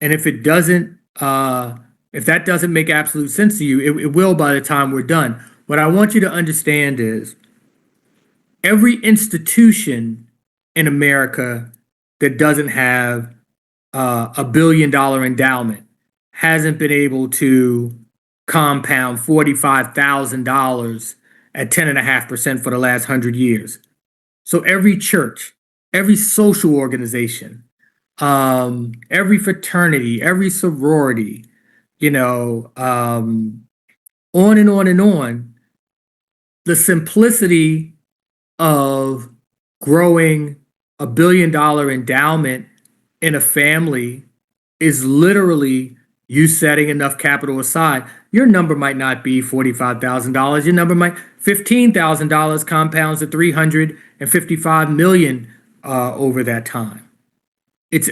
And if that doesn't make absolute sense to you, it will by the time we're done. What I want you to understand is every institution in America that doesn't have a $1 billion endowment hasn't been able to compound $45,000 at 10.5% for the last 100 years. So every church, every social organization, every fraternity, every sorority, on and on and on, the simplicity of growing a $1 billion endowment in a family is literally you setting enough capital aside. Your number might not be $45,000. Your number might $15,000 compounds to $355 million over that time.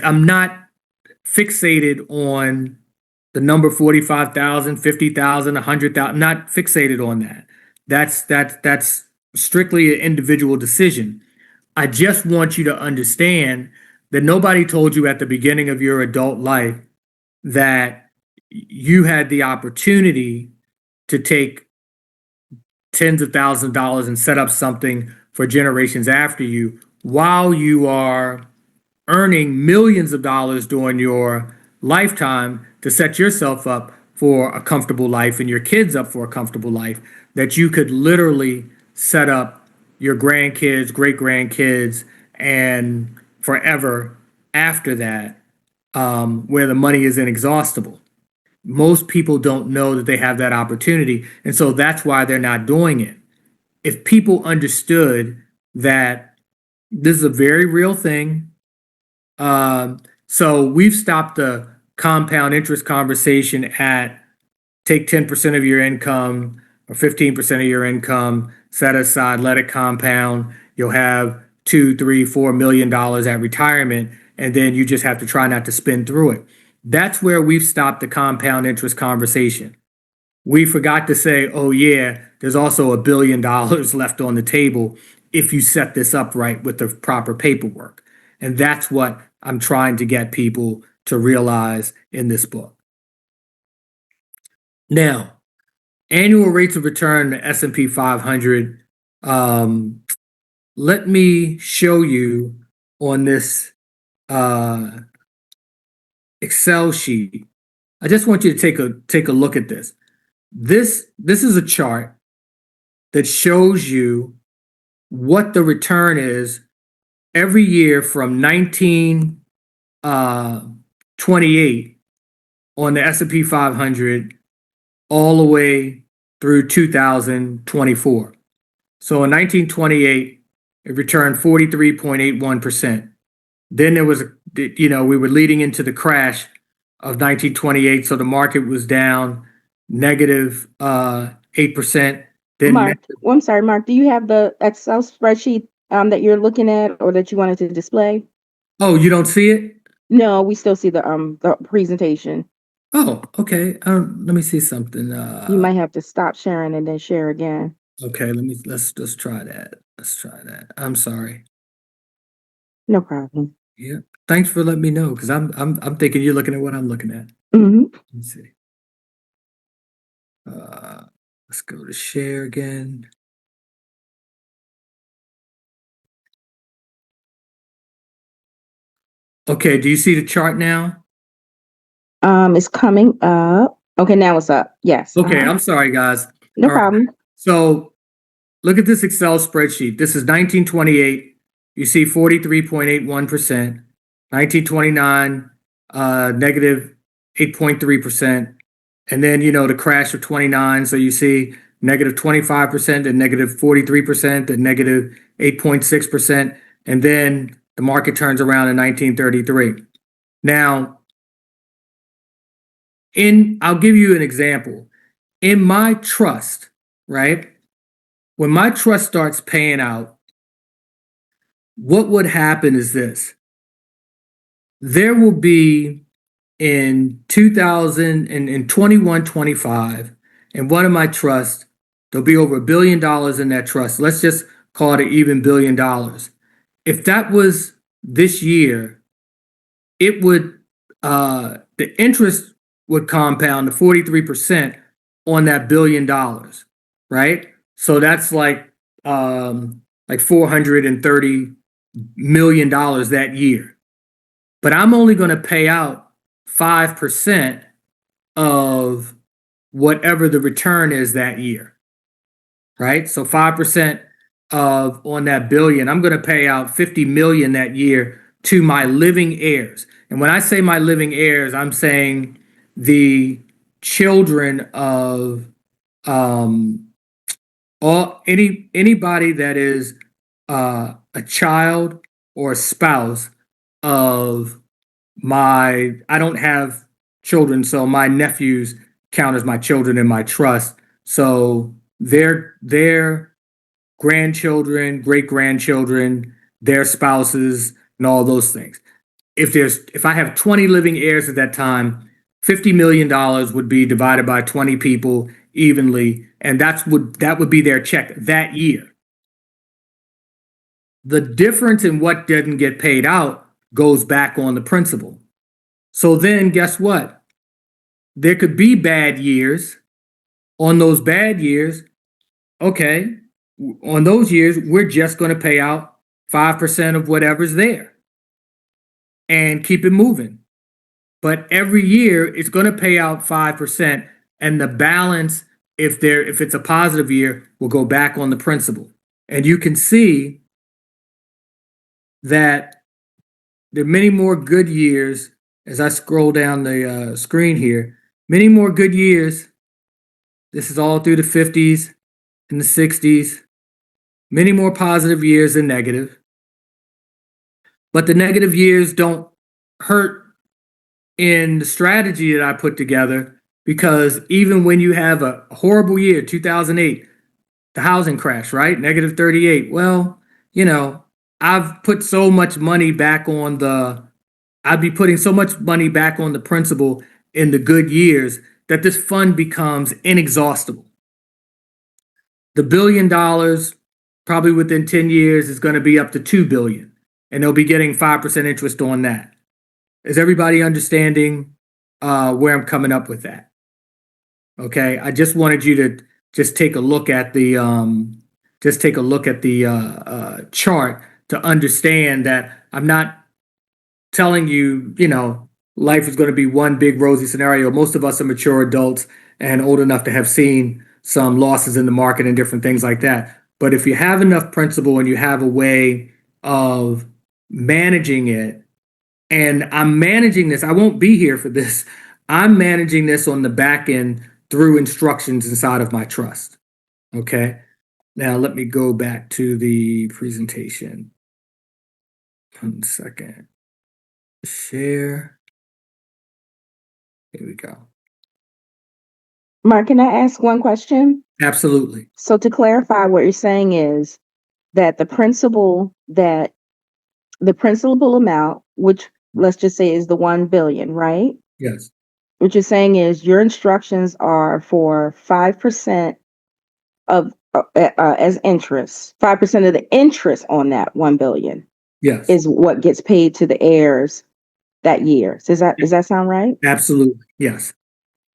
I'm not fixated on the number 45,000, 50,000, 100,000. I'm not fixated on that. That's strictly an individual decision. I just want you to understand that nobody told you at the beginning of your adult life that you had the opportunity to take tens of thousands of dollars and set up something for generations after you while you are earning millions of dollars during your lifetime to set yourself up for a comfortable life and your kids up for a comfortable life, that you could literally set up your grandkids, great grandkids, and forever after that, where the money is inexhaustible. Most people don't know that they have that opportunity, and so that's why they're not doing it. If people understood that this is a very real thing, so we've stopped the compound interest conversation at take 10% of your income or 15% of your income, set aside, let it compound. You'll have $2, $3, $4 million at retirement, and then you just have to try not to spend through it. That's where we've stopped the compound interest conversation. We forgot to say, oh yeah, there's also $1 billion left on the table if you set this up right with the proper paperwork. And that's what I'm trying to get people to realize in this book. Now, annual rates of return to S&P 500. Let me show you on this Excel sheet. I just want you to take a look at this. This is a chart that shows you what the return is every year from 1928 on the S&P 500 all the way through 2024. So in 1928, it returned 43.81%. Then there was, we were leading into the crash of 1928. So the market was down negative 8%. Then, Mark, well, I'm sorry, Mark, do you have the Excel spreadsheet that you're looking at or that you wanted to display? oh, you don't see it? No, we still see the presentation. Oh, okay. Let me see something. You might have to stop sharing and then share again. Okay, let's try that. Let's try that. I'm sorry. No problem. Yeah. Thanks for letting me know because I'm thinking you're looking at what I'm looking at. Hmm. Let me see. Let's go to share again. Okay, do you see the chart now? It's coming up. Okay, now it's up. Yes. Okay, I'm sorry, guys. No All right. problem. So look at this Excel spreadsheet. This is 1928. You see 43.81%. 1929, negative 8.3%. And then, the crash of 29. So you see negative 25% and negative 43% and negative 8.6%. And then the market turns around in 1933. Now, I'll give you an example. In my trust, right? When my trust starts paying out, what would happen is this. There will be in 2000 and in 21-25, in one of my trusts, there'll be over $1 billion in that trust. Let's just call it an even $1 billion. If that was this year, it would the interest would compound to 43% on that $1 billion, right? So that's like $430 million that year. But I'm only going to pay out 5% of whatever the return is that year, right? So 5% of on that billion, I'm going to pay out 50 million that year to my living heirs. And when I say my living heirs, I'm saying the children of anybody that is a child or a spouse of I don't have children, so my nephews count as my children in my trust. So their grandchildren, great grandchildren, their spouses, and all those things. If I have 20 living heirs at that time, $50 million would be divided by 20 people evenly, and that would be their check that year. The difference in what didn't get paid out goes back on the principal. So then guess what? There could be bad years. On those bad years, okay, on those years, we're just going to pay out 5% of whatever's there and keep it moving. But every year it's going to pay out 5%, and the balance, if it's a positive year, will go back on the principal. And you can see that there are many more good years as I scroll down the screen here. Many more good years. This is all through the 50s and the 60s. Many more positive years than negative. But the negative years don't hurt in the strategy that I put together, because even when you have a horrible year, 2008, the housing crash, right? Negative 38. Well, I've put so much money back on I'd be putting so much money back on the principal in the good years that this fund becomes inexhaustible. The $1 billion, probably within 10 years, is going to be up to $2 billion, and they'll be getting 5% interest on that. Is everybody understanding where I'm coming up with that? Okay, I just wanted you to just take a look at the chart to understand that I'm not telling you, life is going to be one big rosy scenario. Most of us are mature adults and old enough to have seen some losses in the market and different things like that. But if you have enough principal and you have a way of managing it, and I'm managing this, I won't be here for this. I'm managing this on the back end through instructions inside of my trust. Okay. Now let me go back to the presentation. 1 second. Share. Here we go. Mark, can I ask one question? Absolutely. So to clarify, what you're saying is that the principal amount, which let's just say is the 1 billion, right? Yes. What you're saying is your instructions are for 5% of as interest. 5% of the interest on that 1 billion Yes. is what gets paid to the heirs that year. Does that sound right? Absolutely. Yes.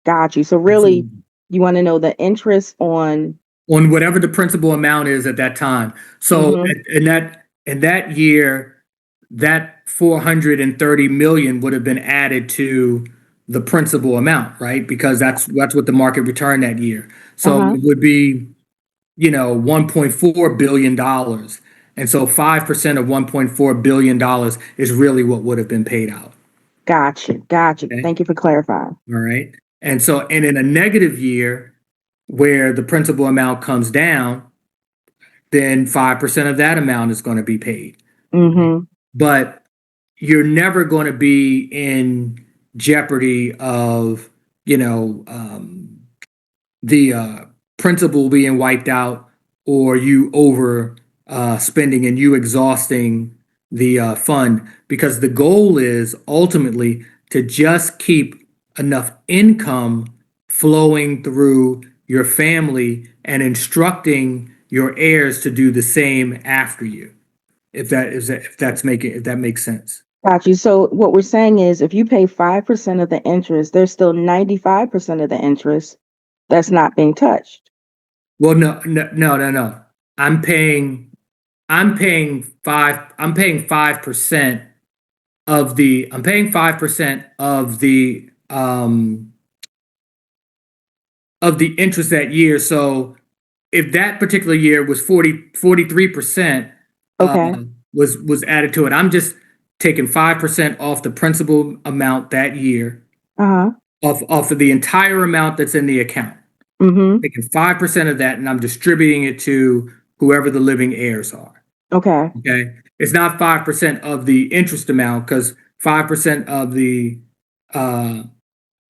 Got you. So really, Absolutely. you want to know the interest on. On whatever the principal amount is at that time. So Mm-hmm. in that year, that 430 million would have been added to the principal amount, right? Because that's what the market returned that year. So Uh-huh. it would be, 1.4 billion dollars. And so 5% of 1.4 billion dollars is really what would have been paid out. Got you. Got you. Okay. Thank you for clarifying. All right. And in a negative year where the principal amount comes down, then 5% of that amount is going to be paid. Mm-hmm. But you're never going to be in jeopardy of, you know, the principal being wiped out, or you over spending and you exhausting the fund, because the goal is ultimately to just keep enough income flowing through your family and instructing your heirs to do the same after you. If that makes sense. Got you. So what we're saying is if you pay 5% of the interest, there's still 95% of the interest that's not being touched. Well, no. I'm paying I'm paying 5% I'm paying 5% of the interest that year. So if that particular year was 43% Okay. was added to it, I'm just taking 5% off the principal amount that year, Uh-huh. off of the entire amount that's in the account. Mm-hmm. Taking 5% of that and I'm distributing it to whoever the living heirs are. Okay. Okay. It's not 5% of the interest amount, because 5% of the uh,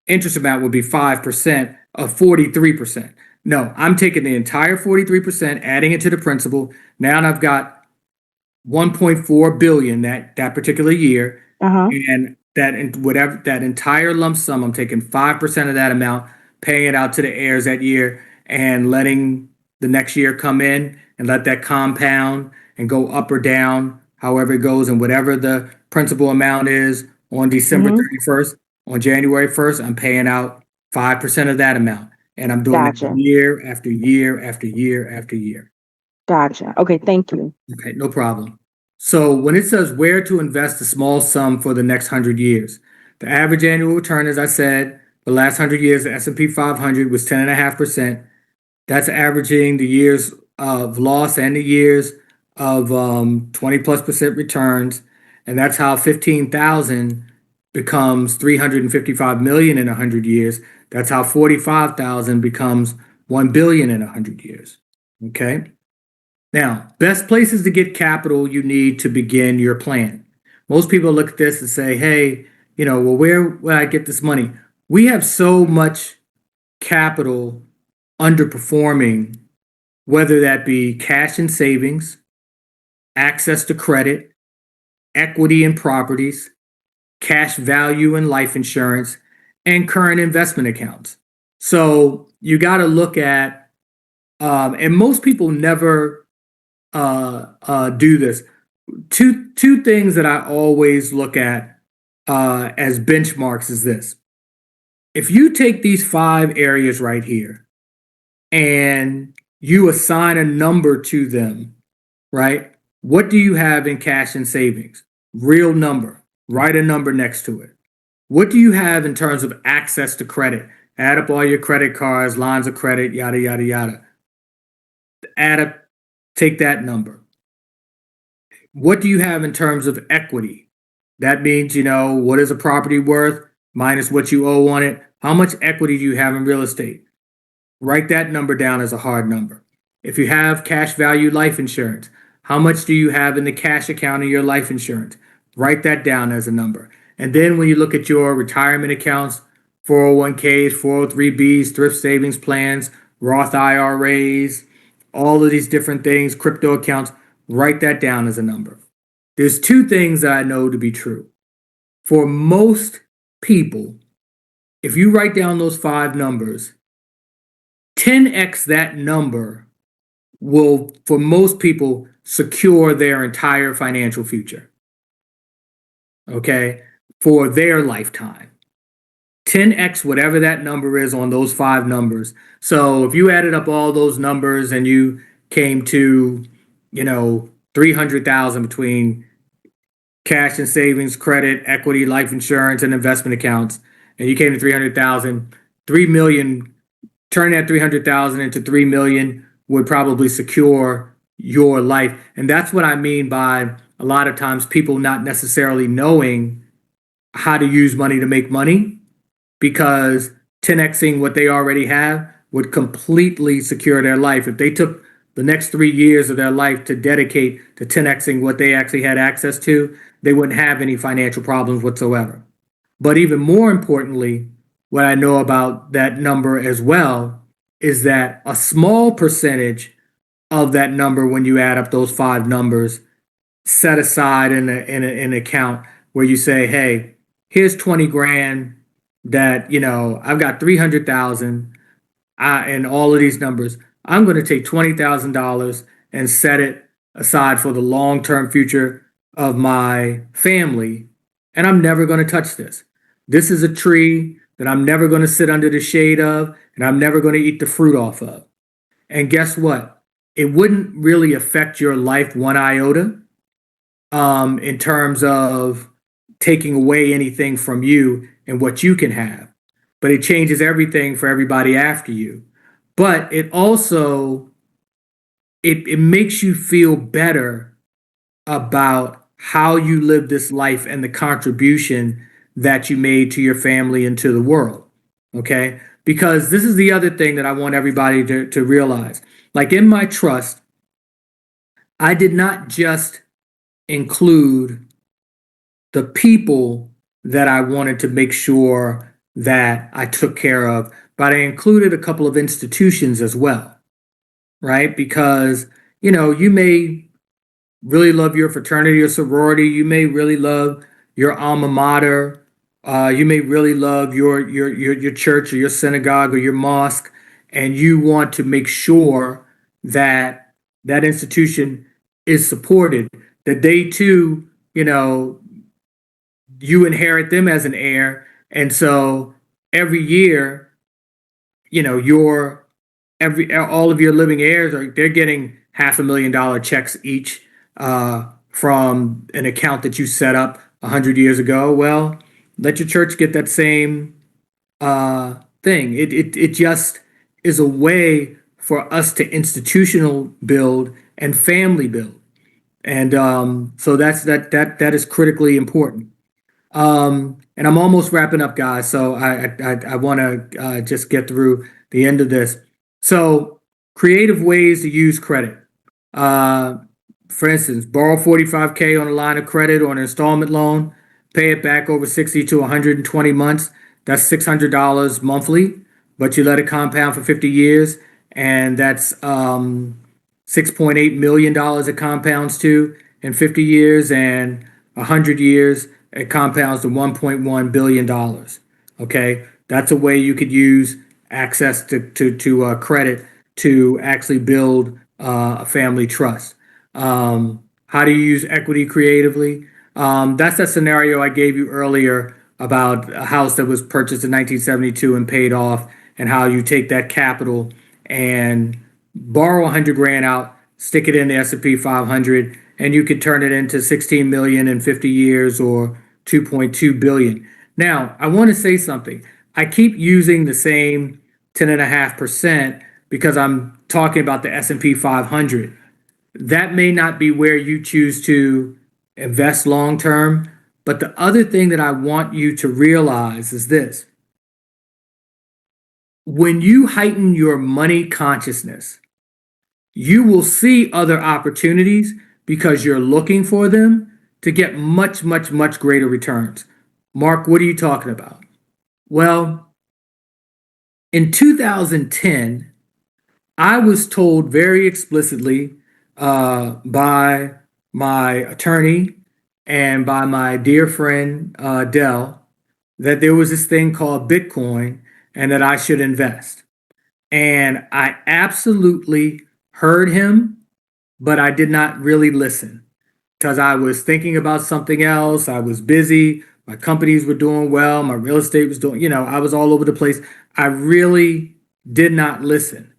interest amount would be 5% of 43%. No, I'm taking the entire 43%, adding it to the principal. Now I've got 1.4 billion that particular year, Uh-huh. and whatever that entire lump sum, I'm taking 5% of that amount, paying it out to the heirs that year, and letting the next year come in and let that compound and go up or down, however it goes, and whatever the principal amount is on December Mm-hmm. 31st, on January 1st, I'm paying out 5% of that amount, and I'm doing that Gotcha. year after year after year after year. Gotcha. Okay, thank you. Okay, no problem. So when it says where to invest a small sum for the next 100 years, the average annual return, as I said, the last 100 years, the S&P 500 was 10.5%. That's averaging the years of loss and the years of 20+% returns. And that's how 15,000 becomes 355 million in 100 years. That's how 45,000 becomes 1 billion in 100 years. Okay. Now, best places to get capital you need to begin your plan. Most people look at this and say, hey, well, where would I get this money? We have so much capital underperforming, whether that be cash and savings, access to credit, equity in properties, cash value in life insurance, and current investment accounts. So you got to look at, and most people never do this. Two things that I always look at as benchmarks is this: if you take these 5 areas right here and you assign a number to them, right? What do you have in cash and savings? Real number. Write a number next to it. What do you have in terms of access to credit? Add up all your credit cards, lines of credit, yada, yada, yada. Add up, take that number. What do you have in terms of equity? That means, what is a property worth minus what you owe on it? How much equity do you have in real estate? Write that number down as a hard number. If you have cash value life insurance, how much do you have in the cash account of your life insurance? Write that down as a number. And then when you look at your retirement accounts, 401ks, 403bs, thrift savings plans, Roth IRAs, all of these different things, crypto accounts, write that down as a number. There's two things that I know to be true. For most people, if you write down those 5 numbers, 10x that number will, for most people, secure their entire financial future. Okay? For their lifetime. 10x whatever that number is on those 5 numbers. So if you added up all those numbers and you came to, 300,000 between cash and savings, credit, equity, life insurance, and investment accounts, and you came to 300,000, 3 million, turn that 300,000 into 3 million would probably secure your life. And that's what I mean by a lot of times people not necessarily knowing how to use money to make money, because 10xing what they already have would completely secure their life. If they took the next 3 years of their life to dedicate to 10xing what they actually had access to, they wouldn't have any financial problems whatsoever. But even more importantly, what I know about that number as well is that a small percentage of that number, when you add up those 5 numbers, set aside in an account where you say, hey, here's 20 grand that, I've got 300,000 and all of these numbers. I'm going to take $20,000 and set it aside for the long-term future of my family. And I'm never going to touch this. This is a tree that I'm never going to sit under the shade of, and I'm never going to eat the fruit off of. And guess what? It wouldn't really affect your life one iota in terms of taking away anything from you and what you can have. But it changes everything for everybody after you. But it also, it makes you feel better about how you live this life and the contribution that you made to your family and to the world. Okay? Because this is the other thing that I want everybody to realize. Like in my trust, I did not just include the people that I wanted to make sure that I took care of, but I included a couple of institutions as well, right? Because, you may really love your fraternity or sorority, you may really love your alma mater, you may really love your church or your synagogue or your mosque, and you want to make sure that that institution is supported, that they too, you inherit them as an heir. And so every year, your all of your living heirs they're getting $500,000 checks each from an account that you set up 100 years ago. Well, let your church get that same thing. It just is a way for us to institutional build and family build. And so that is critically important. And I'm almost wrapping up, guys. So I want to just get through the end of this. So creative ways to use credit. Uh, for instance, borrow 45K on a line of credit or an installment loan, pay it back over 60 to 120 months. That's $600 monthly, but you let it compound for 50 years, and that's $6.8 million it compounds to in 50 years, and 100 years it compounds to $1.1 billion. Okay, that's a way you could use access to credit to actually build a family trust. How do you use equity creatively? That's that scenario I gave you earlier about a house that was purchased in 1972 and paid off, and how you take that capital and borrow 100 grand out, stick it in the S&P 500, and you could turn it into 16 million in 50 years or 2.2 billion. Now, I want to say something. I keep using the same 10.5% because I'm talking about the S&P 500. That may not be where you choose to invest long term, but the other thing that I want you to realize is this. When you heighten your money consciousness, you will see other opportunities because you're looking for them to get much, much, much greater returns. Mark, what are you talking about? Well, in 2010, I was told very explicitly by my attorney and by my dear friend Dell that there was this thing called Bitcoin and that I should invest. And I absolutely heard him, but I did not really listen because I was thinking about something else. I was busy. My companies were doing well. My real estate was doing, I was all over the place. I really did not listen.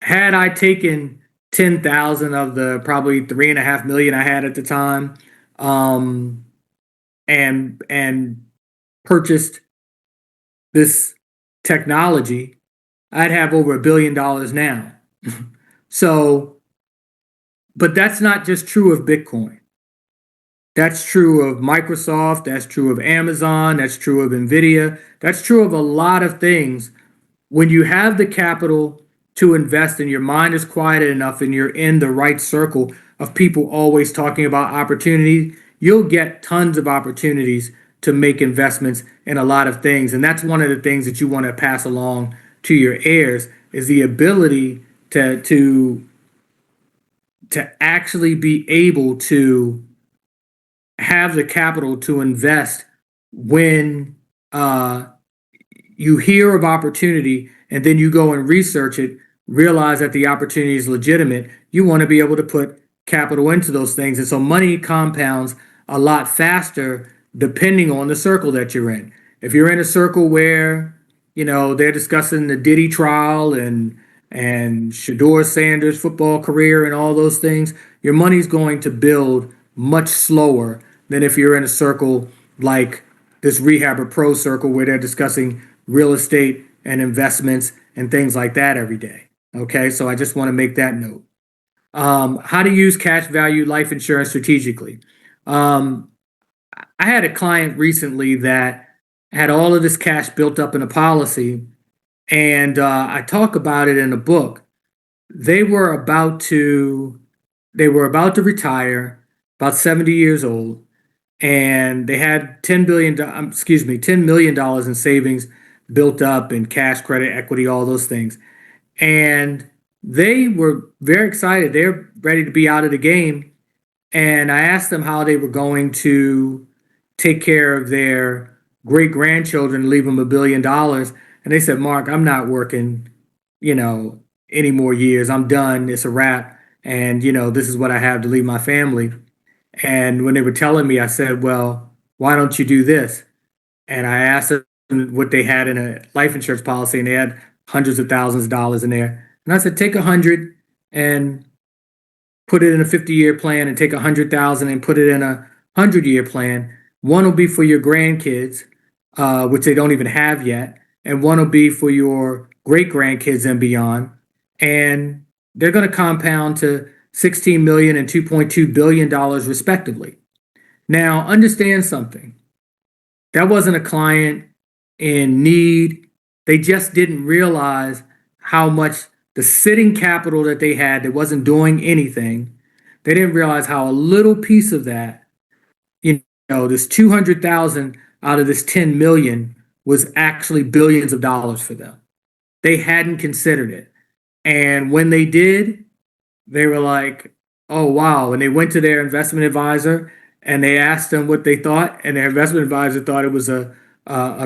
Had I taken 10,000 of the probably 3.5 million I had at the time, um, and purchased this technology, I'd have over $1 billion now. So, but that's not just true of Bitcoin. That's true of Microsoft. That's true of Amazon. That's true of Nvidia. That's true of a lot of things. When you have the capital to invest and your mind is quieted enough and you're in the right circle of people always talking about opportunities, you'll get tons of opportunities to make investments in a lot of things. And that's one of the things that you want to pass along to your heirs is the ability to actually be able to have the capital to invest when you hear of opportunity and then you go and research it, realize that the opportunity is legitimate. You want to be able to put capital into those things. And so money compounds a lot faster depending on the circle that you're in. If you're in a circle where, they're discussing the Diddy trial and Shador Sanders' football career and all those things, your money's going to build much slower than if you're in a circle like this Rehabber Pro circle where they're discussing real estate and investments and things like that every day. Okay, so I just want to make that note. How to use cash value life insurance strategically. Um, I had a client recently that had all of this cash built up in a policy, and I talk about it in a book. They were about to they were about to retire, about 70 years old, and they had $10 million in savings built up in cash, credit, equity, all those things. And they were very excited. They're ready to be out of the game. And I asked them how they were going to take care of their great grandchildren, leave them $1 billion. And they said, Mark, I'm not working, any more years. I'm done. It's a wrap. And, this is what I have to leave my family. And when they were telling me, I said, well, why don't you do this? And I asked them what they had in a life insurance policy, and they had hundreds of thousands of dollars in there. And I said, take 100 and put it in a 50-year plan, and take 100,000 and put it in a 100-year plan. One will be for your grandkids, which they don't even have yet, and one will be for your great grandkids and beyond. And they're going to compound to 16 million and 2.2 billion dollars respectively. Now, understand something. That wasn't a client in need. They just didn't realize how much the sitting capital that they had that wasn't doing anything. They didn't realize how a little piece of that, this 200,000 out of this 10 million was actually billions of dollars for them. They hadn't considered it. And when they did, they were like, oh, wow. And they went to their investment advisor and they asked them what they thought. And their investment advisor thought it was a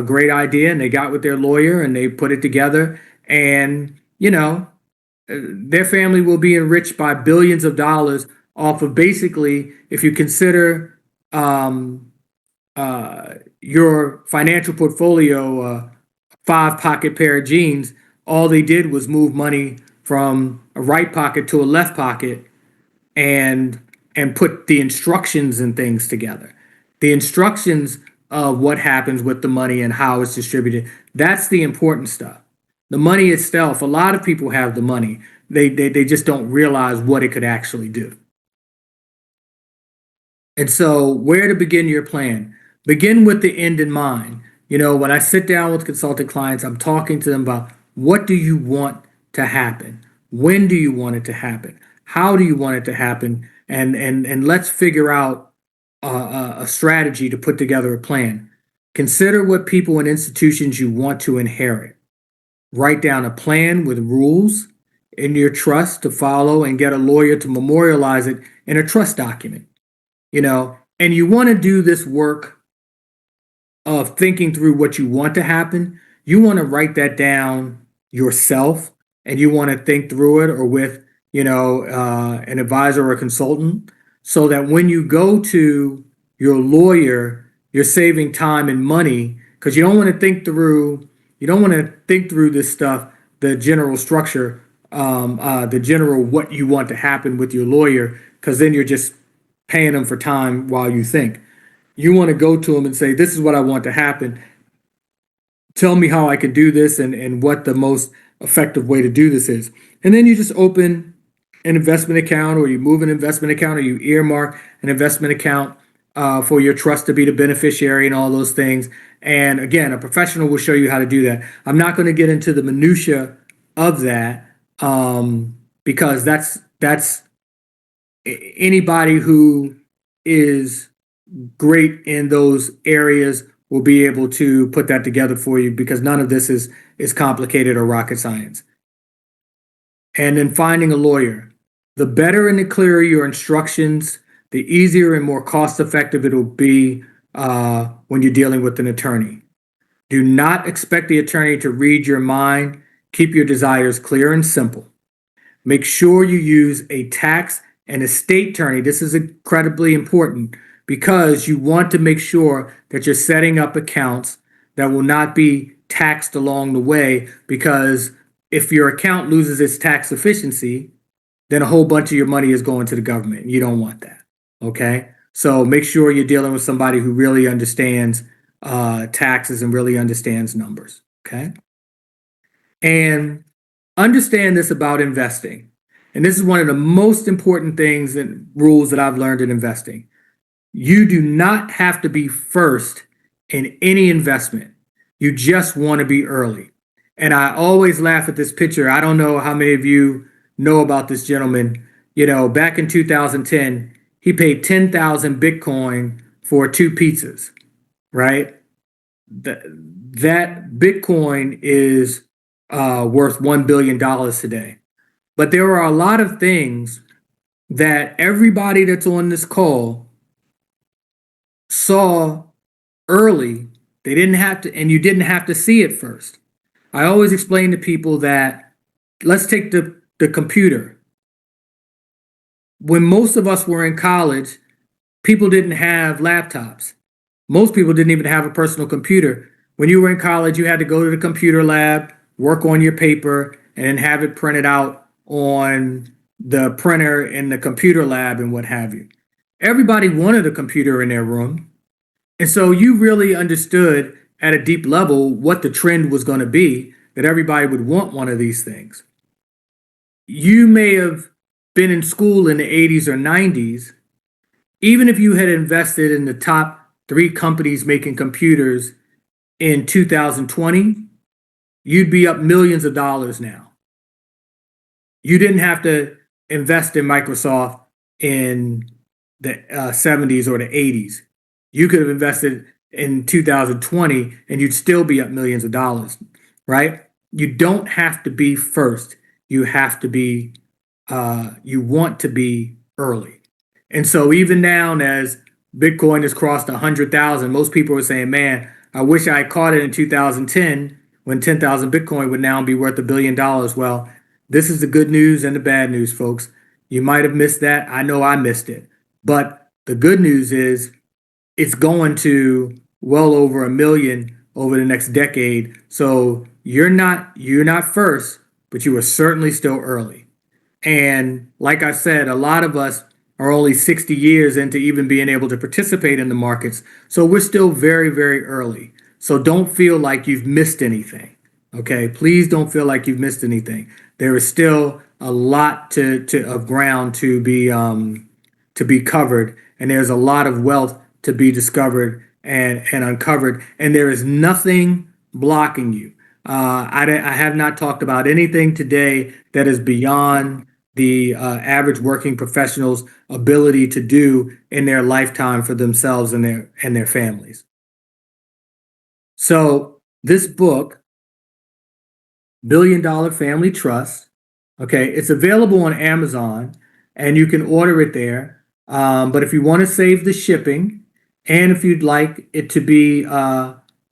great idea. And they got with their lawyer and they put it together. And, their family will be enriched by billions of dollars off of basically, if you consider your financial portfolio five pocket pair of jeans, all they did was move money from a right pocket to a left pocket and put the instructions and things together. The instructions of what happens with the money and how it's distributed. That's the important stuff. The money itself, a lot of people have the money. They just don't realize what it could actually do. And so where to begin your plan? Begin with the end in mind. When I sit down with consultant clients, I'm talking to them about what do you want to happen? When do you want it to happen? How do you want it to happen? And let's figure out a strategy to put together a plan. Consider what people and institutions you want to inherit. Write down a plan with rules in your trust to follow and get a lawyer to memorialize it in a trust document. And you want to do this work of thinking through what you want to happen. You want to write that down yourself, and you want to think through it or with an advisor or a consultant, so that when you go to your lawyer, you're saving time and money, because you don't want to think through this stuff, the general structure, the general what you want to happen with your lawyer, because then you're just paying them for time while you think. You want to go to them and say, this is what I want to happen. Tell me how I can do this, and what the most effective way to do this is. And then you just open an investment account, or you move an investment account, or you earmark an investment account for your trust to be the beneficiary and all those things. And again, a professional will show you how to do that. I'm not going to get into the minutia of that, because that's anybody who is great in those areas will be able to put that together for you, because none of this is complicated or rocket science. And then finding a lawyer. The better and the clearer your instructions, the easier and more cost effective it'll be when you're dealing with an attorney. Do not expect the attorney to read your mind. Keep your desires clear and simple. Make sure you use a tax and estate attorney. This is incredibly important, because you want to make sure that you're setting up accounts that will not be taxed along the way, because if your account loses its tax efficiency, then a whole bunch of your money is going to the government. You don't want that. Okay? So make sure you're dealing with somebody who really understands taxes and really understands numbers. Okay? And understand this about investing. And this is one of the most important things and rules that I've learned in investing. You do not have to be first in any investment. You just want to be early. And I always laugh at this picture. I don't know how many of you know about this gentleman. Back in 2010, he paid 10,000 Bitcoin for 2 pizzas, right? That Bitcoin is worth $1 billion today. But there are a lot of things that everybody that's on this call saw early. They didn't have to, and you didn't have to see it first. I always explain to people that, let's take the computer. When most of us were in college, people didn't have laptops. Most people didn't even have a personal computer. When you were in college, you had to go to the computer lab, work on your paper, and then have it printed out on the printer in the computer lab and what have you. Everybody wanted a computer in their room. And so you really understood at a deep level what the trend was going to be, that everybody would want one of these things. You may have been in school in the 80s or 90s. Even if you had invested in the top 3 companies making computers in 2020, you'd be up millions of dollars now. You didn't have to invest in Microsoft in the 70s or the 80s. You could have invested in 2020 and you'd still be up millions of dollars, right? You don't have to be first. You have to be, you want to be early. And so even now, as Bitcoin has crossed 100,000, most people are saying, man, I wish I caught it in 2010 when 10,000 Bitcoin would now be worth $1 billion. Well, this is the good news and the bad news, folks. You might have missed that. I know I missed it. But the good news is it's going to well over 1 million over the next decade. So you're not first, but you are certainly still early. And like I said, a lot of us are only 60 years into even being able to participate in the markets. So we're still very, very early. So don't feel like you've missed anything. Okay, please don't feel like you've missed anything. There is still a lot of ground to be covered, and there's a lot of wealth to be discovered and uncovered, and there is nothing blocking you. I have not talked about anything today that is beyond the average working professional's ability to do in their lifetime for themselves and their families. So this book, Billion Dollar Family Trust. Okay, it's available on Amazon and you can order it there. But if you want to save the shipping and if you'd like it to be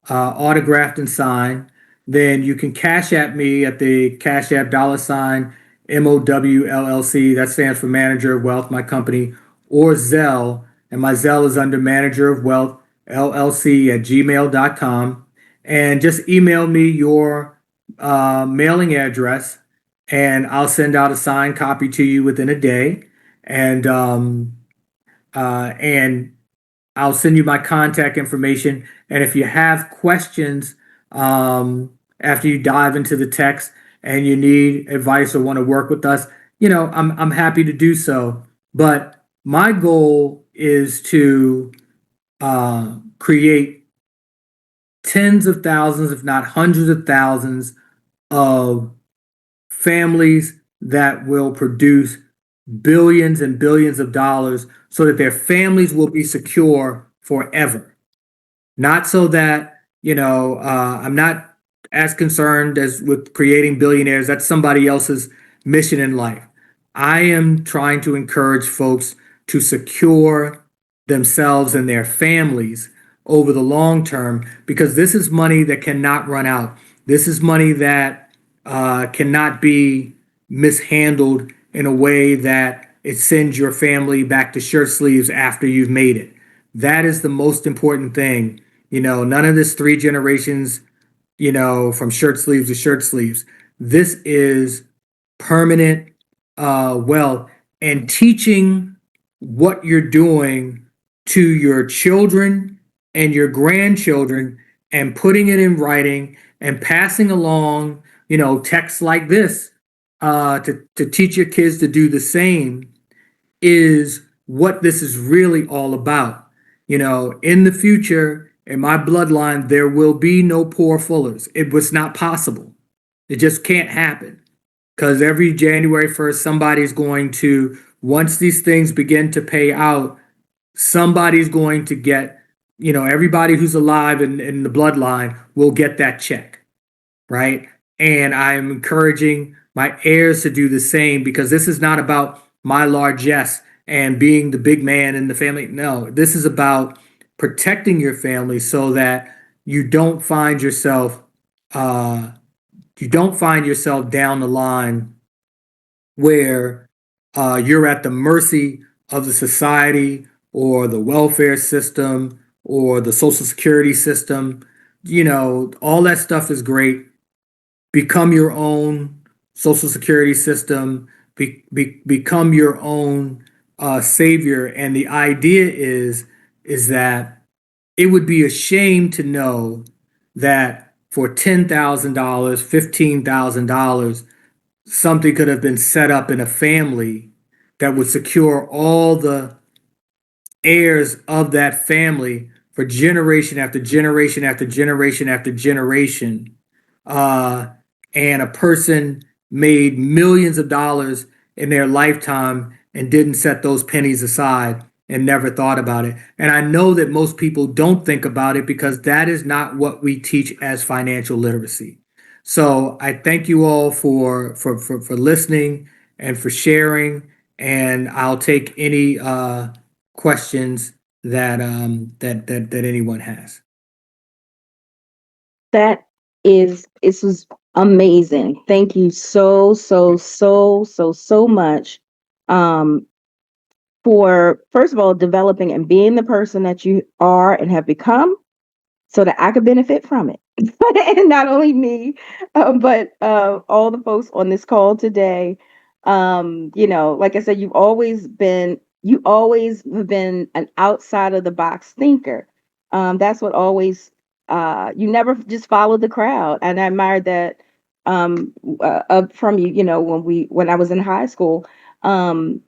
autographed and signed, then you can Cash App me at the Cash App $ MOWLLC. That stands for Manager of Wealth, my company, or Zelle. And my Zelle is under Manager of Wealth LLC at gmail.com. And just email me your mailing address, and I'll send out a signed copy to you within a day. And I'll send you my contact information. And if you have questions after you dive into the text and you need advice or want to work with us, I'm happy to do so. But my goal is to create tens of thousands, if not hundreds of thousands, of families that will produce billions and billions of dollars so that their families will be secure forever. Not so that, I'm not as concerned as with creating billionaires. That's somebody else's mission in life. I am trying to encourage folks to secure themselves and their families over the long term because this is money that cannot run out. This is money that cannot be mishandled in a way that it sends your family back to shirt sleeves after you've made it. That is the most important thing. None of this 3 generations, from shirt sleeves to shirt sleeves. This is permanent wealth and teaching what you're doing to your children and your grandchildren and putting it in writing and passing along, texts like this to teach your kids to do the same is what this is really all about. In the future, in my bloodline, there will be no poor Fullers. It was not possible. It just can't happen because every January 1st, somebody's going to, once these things begin to pay out, somebody's going to get, everybody who's alive in the bloodline will get that check, right? And I'm encouraging my heirs to do the same because this is not about my largesse and being the big man in the family. No, this is about protecting your family so that you don't find yourself uh, down the line where you're at the mercy of the society or the welfare system or the social security system. All that stuff is great. Become your own social security system, become your own savior. And the idea is that it would be a shame to know that for $10,000, $15,000, something could have been set up in a family that would secure all the heirs of that family for generation after generation after generation after generation. And a person made millions of dollars in their lifetime and didn't set those pennies aside and never thought about it. And I know that most people don't think about it because that is not what we teach as financial literacy. So I thank you all for listening and for sharing. And I'll take any questions that anyone has. That this was amazing. Thank you so much um for first of all developing and being the person that you are and have become so that I could benefit from it. And not only me, but all the folks on this call today. Like I said, you always have been an outside of the box thinker. That's what always, you never just followed the crowd. And I admired that from you, when I was in high school. And,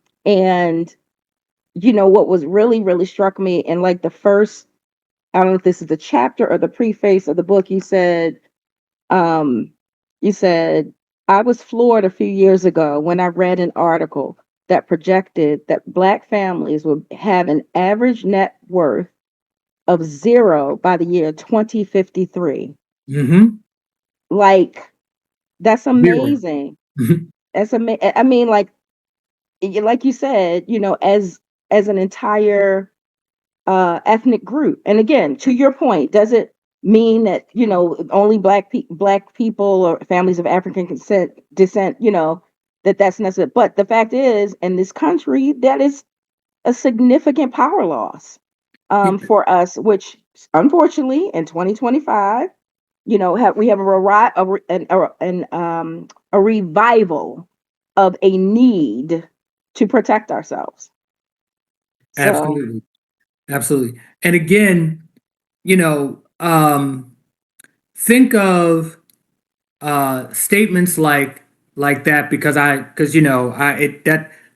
what was really, really struck me in like the first, I don't know if this is the chapter or the preface of the book. You said Um, you said, I was floored a few years ago when I read an article that projected that Black families would have an average net worth of zero by the year 2053. Mm-hmm. Like, that's Zero. amazing. That's amazing. I mean, like you said, as an entire ethnic group. And again, to your point, does it mean that only black people or families of African descent, that's necessary? But the fact is, in this country, that is a significant power loss for us, which unfortunately in 2025, we have a revival of a need to protect ourselves. So, Absolutely. Absolutely. And again, you know, think of statements like that because I it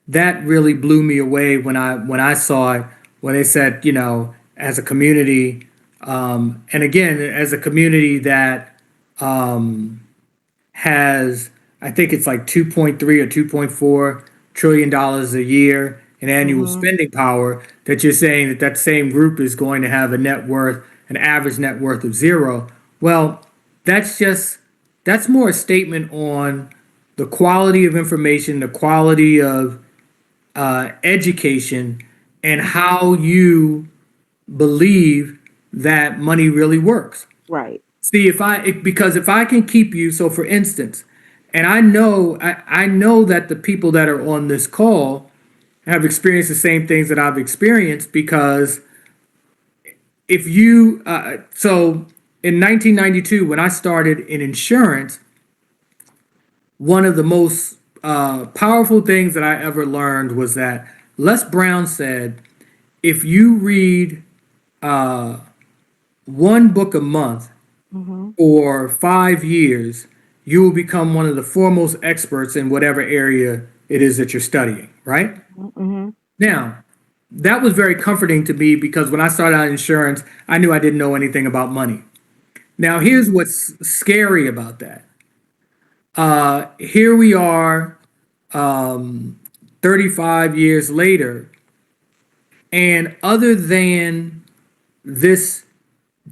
that really blew me away when I saw it when they said as a community and again as a community that um, has, I think it's like 2.3 or 2.4 trillion dollars a year in annual mhm, spending power, that you're saying that that same group is going to have a net worth, an average net worth of zero. Well, that's just that's more a statement on the quality of information, the quality of education, and mhm, how you believe that money really works. right. See, because if I can keep you, so for instance, and I know that the people that are on this call have experienced the same things that I've experienced because if you so in 1992 when I started in insurance, one of the most powerful things that I ever learned was that Les Brown said, if you read one book a month Mhm, for 5 years, you will become one of the foremost experts in whatever area it is that you're studying, right? mhm, mhm, Now, that was very comforting to me because when I started out in insurance, I knew I didn't know anything about money. Now, here's mhm, what's scary about that. Here we are, 35 years later, and other than this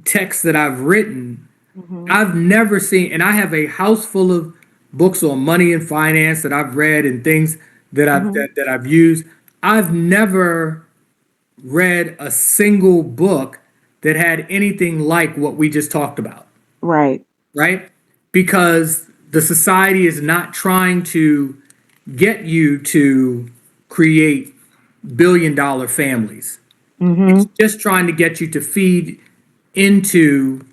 text that I've written, mhm, I've never seen, and I have a house full of books on money and finance that I've read and things mhm, that I've used. I've never read a single book that had anything like what we just talked about, right. right? Because the society is not trying to get you to create billion-dollar families. It's Mhm, just trying to get you to feed into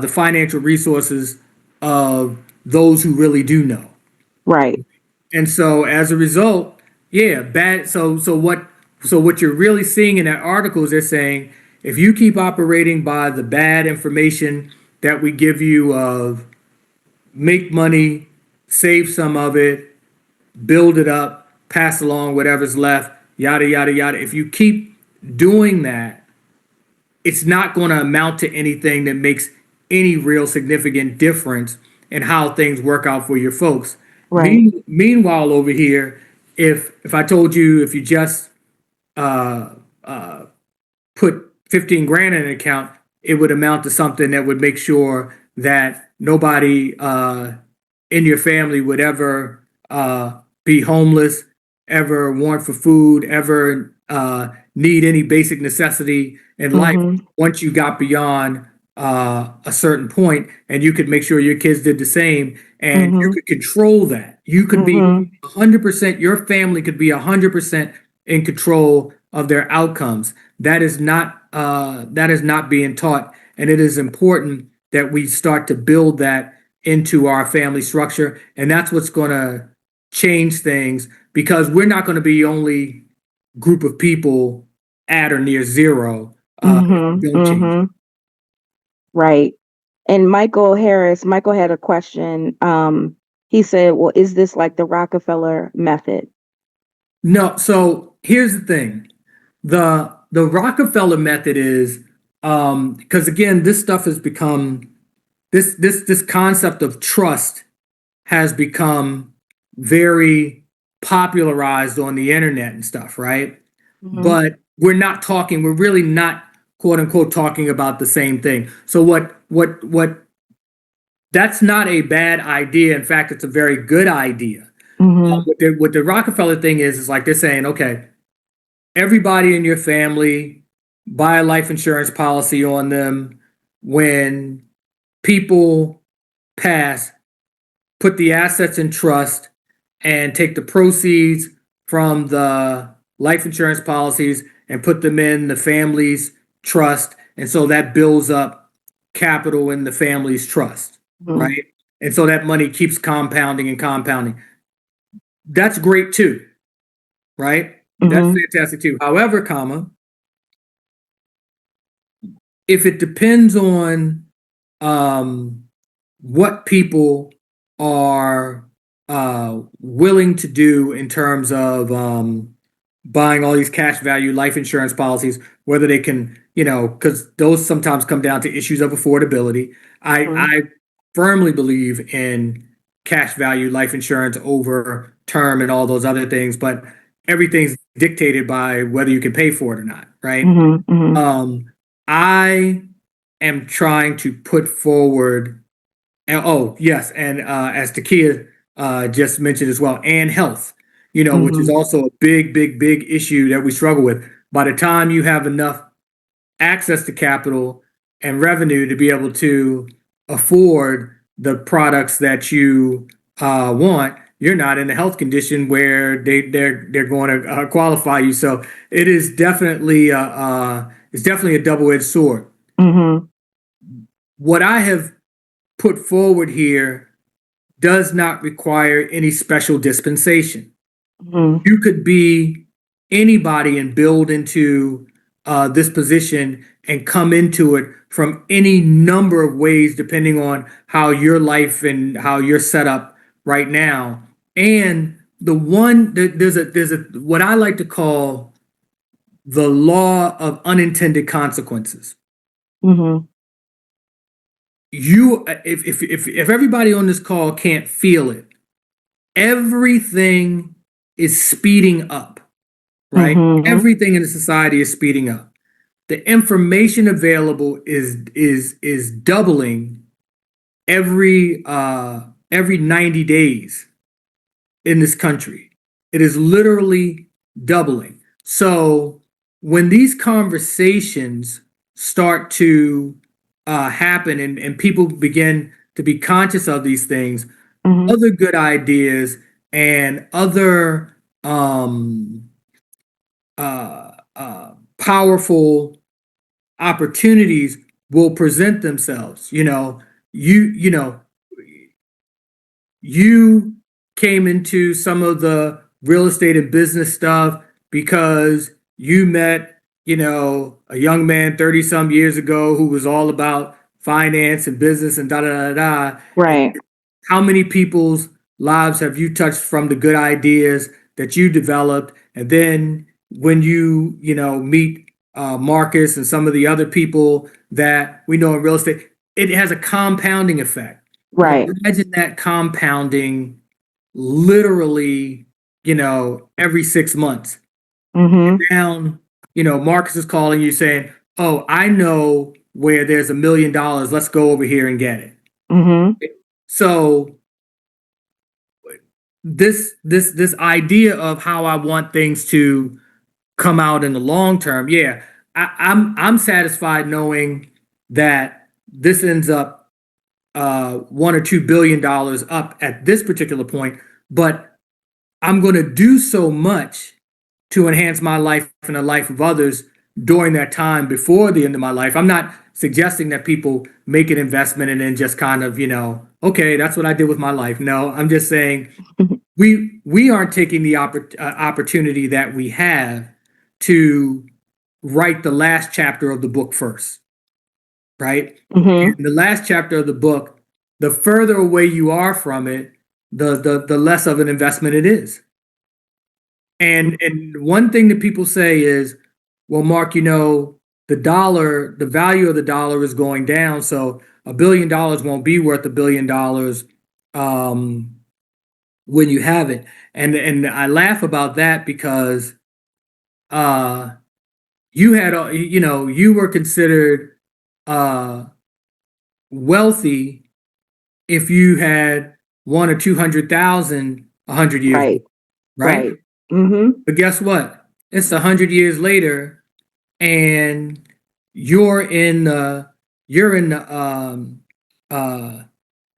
the financial resources of those who really do know. right. And so as a result, yeah, bad. So what you're really seeing in that article is they're saying if you keep operating by the bad information that we give you of make money, save some of it, build it up, pass along whatever's left, yada yada yada. If you keep doing that, it's not going to amount to anything that makes any real significant difference in how things work out for your folks. Right. Meanwhile, over here, if I told you if you just uh, put 15 grand in an account, it would amount to something that would make sure that nobody in your family would ever be homeless, ever want for food, ever need any basic necessity in life Mhm, once you got beyond a certain point, and you could make sure your kids did the same, and you mhm, could control that. You could be mhm, 100%, your family could be 100% in control of their outcomes. That is not being taught, and it is important that we start to build that into our family structure, and that's what's going to change things because we're not going to be the only group of people at or near zero if we mhm, don't change. mhm. Right. And Michael had a question. He said, well, is this like the Rockefeller method? No, so here's the thing. The Rockefeller method is because again, this stuff has become this concept of trust has become very popularized on the internet and stuff, right? Mm-hmm. But we're really not quote unquote talking about the same thing. So what that's not a bad idea. In fact, it's a very good idea. Mm-hmm. What the Rockefeller thing is like they're saying, okay, everybody in your family buy a life insurance policy on them. When people pass, put the assets in trust and take the proceeds from the life insurance policies and put them in the family's trust. And so that builds up capital in the family's trust, Mm-hmm. right? And so that money keeps compounding and compounding. That's great too, right? That's Mm-hmm. fantastic too. However, if it depends on um, what people are willing to do in terms of buying all these cash value life insurance policies, whether they can, because those sometimes come down to issues of affordability. I firmly believe in cash value life insurance over term and all those other things, but everything's dictated by whether you can pay for it or not, right? Mm-hmm. Mm-hmm. I am trying to put forward, and oh yes, and as Takia just mentioned as well, and health, which is Mm-hmm. also a big, big, big issue that we struggle with. By the time you have enough access to capital and revenue to be able to afford the products that you want, you're not in a health condition where they're going to qualify you. So it is definitely it's definitely a double-edged sword. Mm-hmm. What I have put forward here does not require any special dispensation. Mm-hmm. You could be anybody and build into this position and come into it from any number of ways, depending on how your life and how you're set up right now. And there's a what I like to call the law of unintended consequences. Mm-hmm. If everybody on this call can't feel it, everything is speeding up, right? Mm-hmm. Everything in the society is speeding up. The information available is doubling every 90 days in this country. It is literally doubling. So when these conversations start to happen and people begin to be conscious of these things, Mm-hmm. other good ideas and other uh, powerful opportunities will present themselves. You you came into some of the real estate and business stuff because you met, a young man 30 some years ago who was all about finance and business and da da da da. And Right. how many people's lives have you touched from the good ideas that you developed? And then when meet Marcus and some of the other people that we know in real estate, it has a compounding effect. Well, Right. imagine that compounding literally, every 6 months. Mm-hmm. Down, Marcus is calling you saying, "Oh, I know where there's $1 million. Let's go over here and get it." Mm-hmm. So this idea of how I want things to come out in the long term, yeah, I'm satisfied knowing that this ends up $1 or $2 billion up at this particular point, but I'm going to do so much to enhance my life and the life of others during that time before the end of my life. I'm not suggesting that people make an investment and then just kind of, okay, that's what I did with my life. No, I'm just saying we aren't taking the opportunity that we have to write the last chapter of the book first, right? Mm-hmm. And the last chapter of the book, the further away you are from it, the less of an investment it is. And one thing that people say is, well, Mark, the value of the dollar is going down, so $1 billion won't be worth $1 billion when you have it. And I laugh about that because uh, you had, you were considered uh, wealthy if you had one or 200,000 100 years ago, Right. right? Right. Mm-hmm. But guess what? It's 100 years later, and you're in the uh,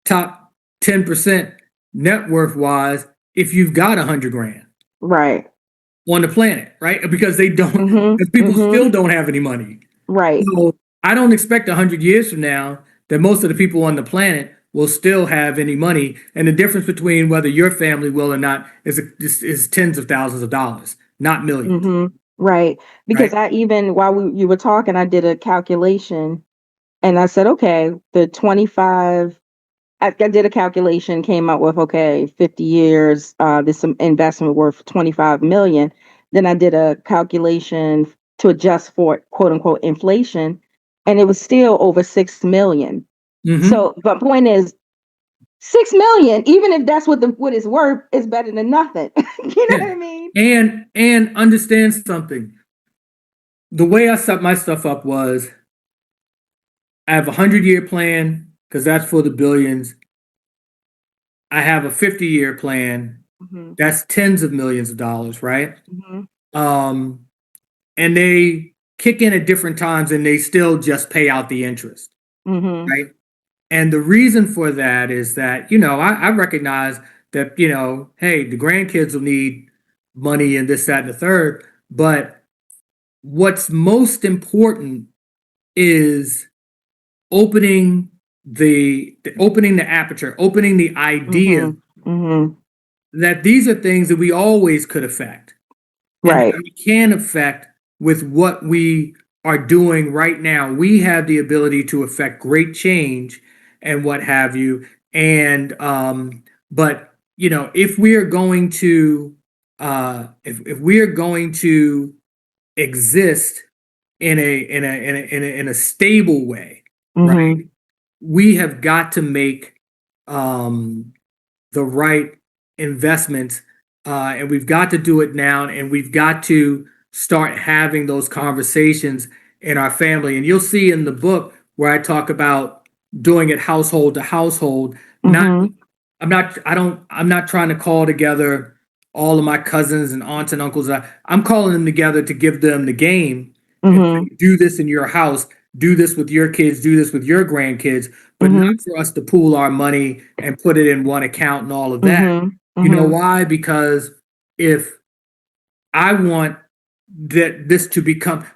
top 10% net worth wise if you've got 100 grand Right. on the planet, right? Because they don't, Mm-hmm. because people Mm-hmm. still don't have any money. Right. So I don't expect 100 years from now that most of the people on the planet will still have any money. And the difference between whether your family will or not is tens of thousands of dollars, not millions, Mm-hmm. Right. Because right? I even while you were talking, I did a calculation and I said, okay, the 25 I did a calculation, came out with okay, 50 years, this some investment worth 25 million. Then I did a calculation to adjust for quote unquote inflation, and it was still over 6 million. Mm-hmm. So, but point is, 6 million, even if that's what it's worth, is better than nothing. You know Yeah. what I mean? And understand something. The way I set my stuff up was I have a 100-year plan because that's for the billions. I have a 50-year plan. Mm-hmm. That's tens of millions of dollars, right? Mm-hmm. Um, and they kick in at different times and they still just pay out the interest, Mm-hmm. right? And the reason for that is that, I recognize that, hey, the grandkids will need money and this, that, and the third. But what's most important is opening opening the aperture, opening the idea Mm-hmm. Mm-hmm. that these are things that we always could affect and that Right. we can affect with what we are doing right now. We have the ability to affect great change and what have you. And but if we are going to if we are going to exist in a stable way, right? Mm-hmm. We have got to make um, the right investments, and we've got to do it now, and we've got to start having those conversations in our family. And you'll see in the book where I talk about doing it household to household. Not, Mm-hmm. I'm not trying to call together all of my cousins and aunts and uncles. I'm calling them together to give them the game and say, Mm-hmm. do this in your house, do this with your kids, do this with your grandkids, but not Mm-hmm. for us to pool our money and put it in one account and all of that. Mm-hmm. You know Mm-hmm. why? Because if I want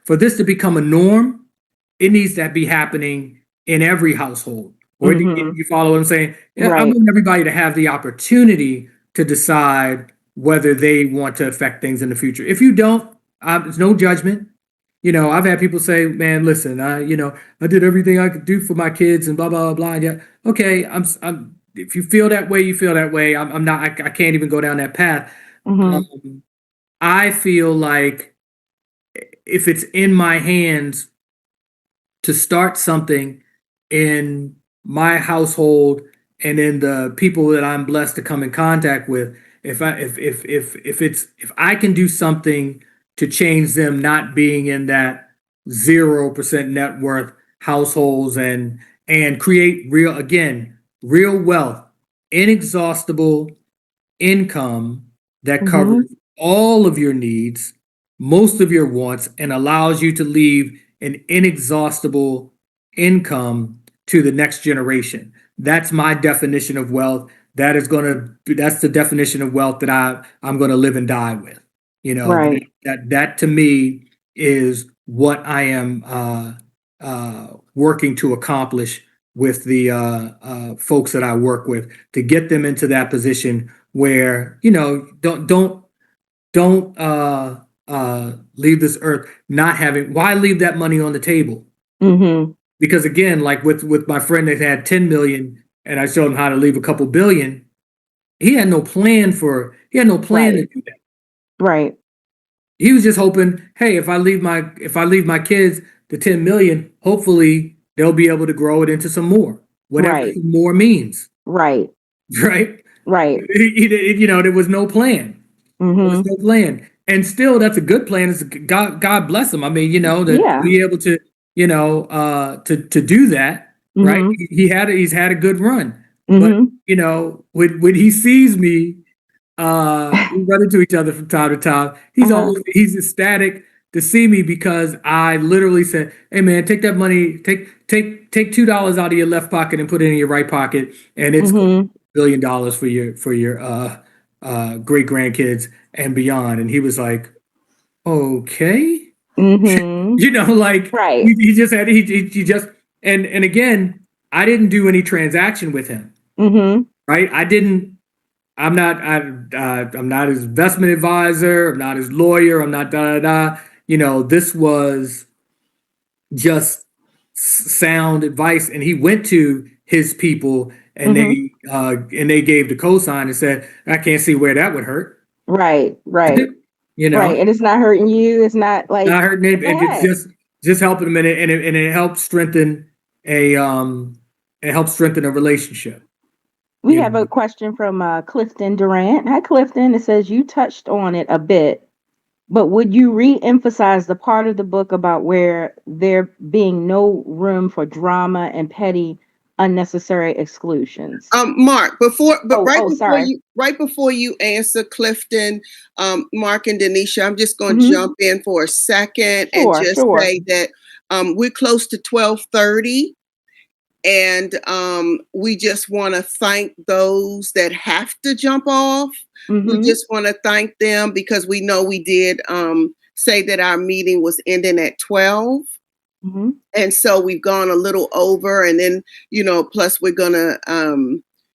for this to become a norm, it needs to be happening in every household. Mm-hmm. You follow what I'm saying? Yeah, I Right. want everybody to have the opportunity to decide whether they want to affect things in the future. If you don't, there's no judgment. I've had people say, "Man, listen, I did everything I could do for my kids and blah blah blah." Yeah, okay. I'm. If you feel that way, you feel that way. I'm not. I can't even go down that path. Mm-hmm. Um, I feel like if it's in my hands to start something in my household and in the people that I'm blessed to come in contact with, if I can do something to change them not being in that 0% net worth households and create real wealth, inexhaustible income that Mm-hmm. covers all of your needs, most of your wants, and allows you to leave an inexhaustible income to the next generation. That's my definition of wealth. That's the definition of wealth that I'm gonna live and die with. Right. That to me is what I am working to accomplish with the folks that I work with to get them into that position where don't leave this earth not having. Why leave that money on the table? Mm-hmm. Because again, like with my friend that had 10 million and I showed him how to leave a couple billion, he had no plan to Right. do that. Right. He was just hoping, hey, if I leave my kids the 10 million, hopefully they'll be able to grow it into some more, whatever Right. some more means, Right. right? Right. There was no plan. There was Mm-hmm. no plan. And still, that's a good plan. It's God bless him. I mean, to Yeah. be able to, to do that, right? Mm-hmm. He's had a good run. But, Mm-hmm. when he sees me, we run into each other from time to time. Uh-huh. He's ecstatic to see me because I literally said, "Hey man, take that money, take $2 out of your left pocket and put it in your right pocket, and it's going to Mm-hmm. be $1 billion for your great grandkids and beyond." And he was like, "Okay," Mm-hmm. like Right. he just had he just and again, I didn't do any transaction with him, Mm-hmm. right? I didn't. I'm not his investment advisor. I'm not his lawyer. I'm not da da da. This was just sound advice, and he went to his people, and Mm-hmm. they gave the cosign and said, "I can't see where that would hurt." Right. Right. you know, Right. And it's not hurting you. It's not like, not hurting it. go It's ahead. just helping them, and it helps strengthen a relationship. We You have a know, question from Clifton Durant. Hi, Clifton. It says you touched on it a bit, but would you re-emphasize the part of the book about where there being no room for drama and petty, unnecessary exclusions? Mark, Oh, oh, sorry. right before you answer Clifton, Mark and Denisha, I'm just going to Mm-hmm. jump in for a second and Sure, just sure. say that we're close to 12:30, and we just want to thank those that have to jump off. We Mm-hmm. just want to thank them because we know we did say that our meeting was ending at 12. Mm-hmm. And so we've gone a little over, and then plus we're gonna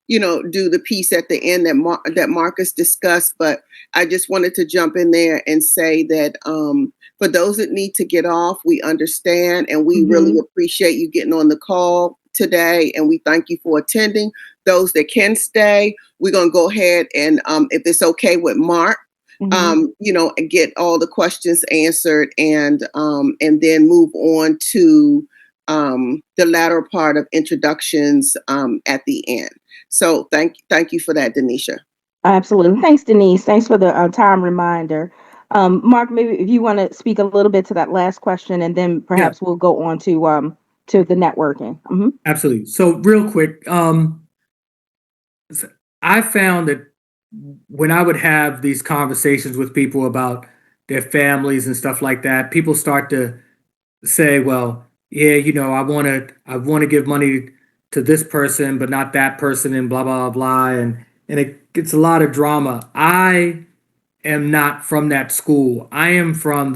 do the piece at the end that Marcus discussed. But I just wanted to jump in there and say that for those that need to get off, we understand, and we really Mm-hmm. appreciate you getting on the call today, and we thank you for attending. Those that can stay, we're gonna go ahead and if it's okay with Mark, Mm-hmm. get all the questions answered, and then move on to the latter part of introductions at the end. So thank you for that, Denisha. Absolutely. Thanks, Denise. Thanks for the time reminder. Mark, maybe if you want to speak a little bit to that last question, and then yeah, perhaps we'll go on to the networking. Mm-hmm. absolutely. So real quick, I found that when I would have these conversations with people about their families and stuff like that, people start to say, "Well, yeah, I want to give money to this person, but not that person," and blah blah blah, and it gets a lot of drama. I am not from that school. I am from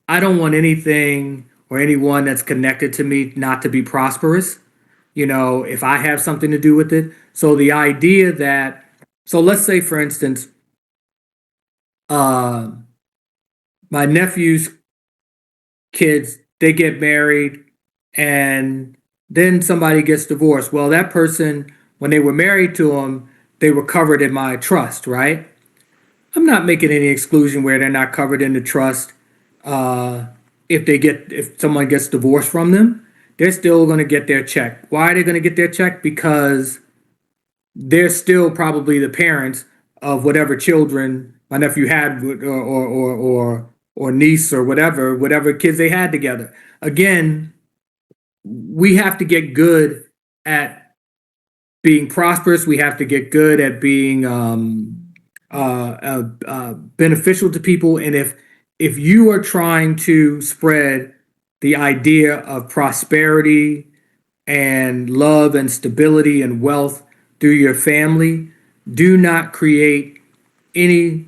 I don't want anything or anyone that's connected to me not to be prosperous. If I have something to do with it. So the idea that, so let's say, for instance, uh, my nephew's kids, they get married and then somebody gets divorced. Well, that person, when they were married to him, they were covered in my trust, right? I'm not making any exclusion where they're not covered in the trust. Uh, if someone gets divorced from them, they're still going to get their check. Why are they going to get their check? Because they're still probably the parents of whatever children my nephew had, or niece, or whatever kids they had together. Again, we have to get good at being prosperous. We have to get good at being beneficial to people. And if you are trying to spread the idea of prosperity and love and stability and wealth through your family, do not create any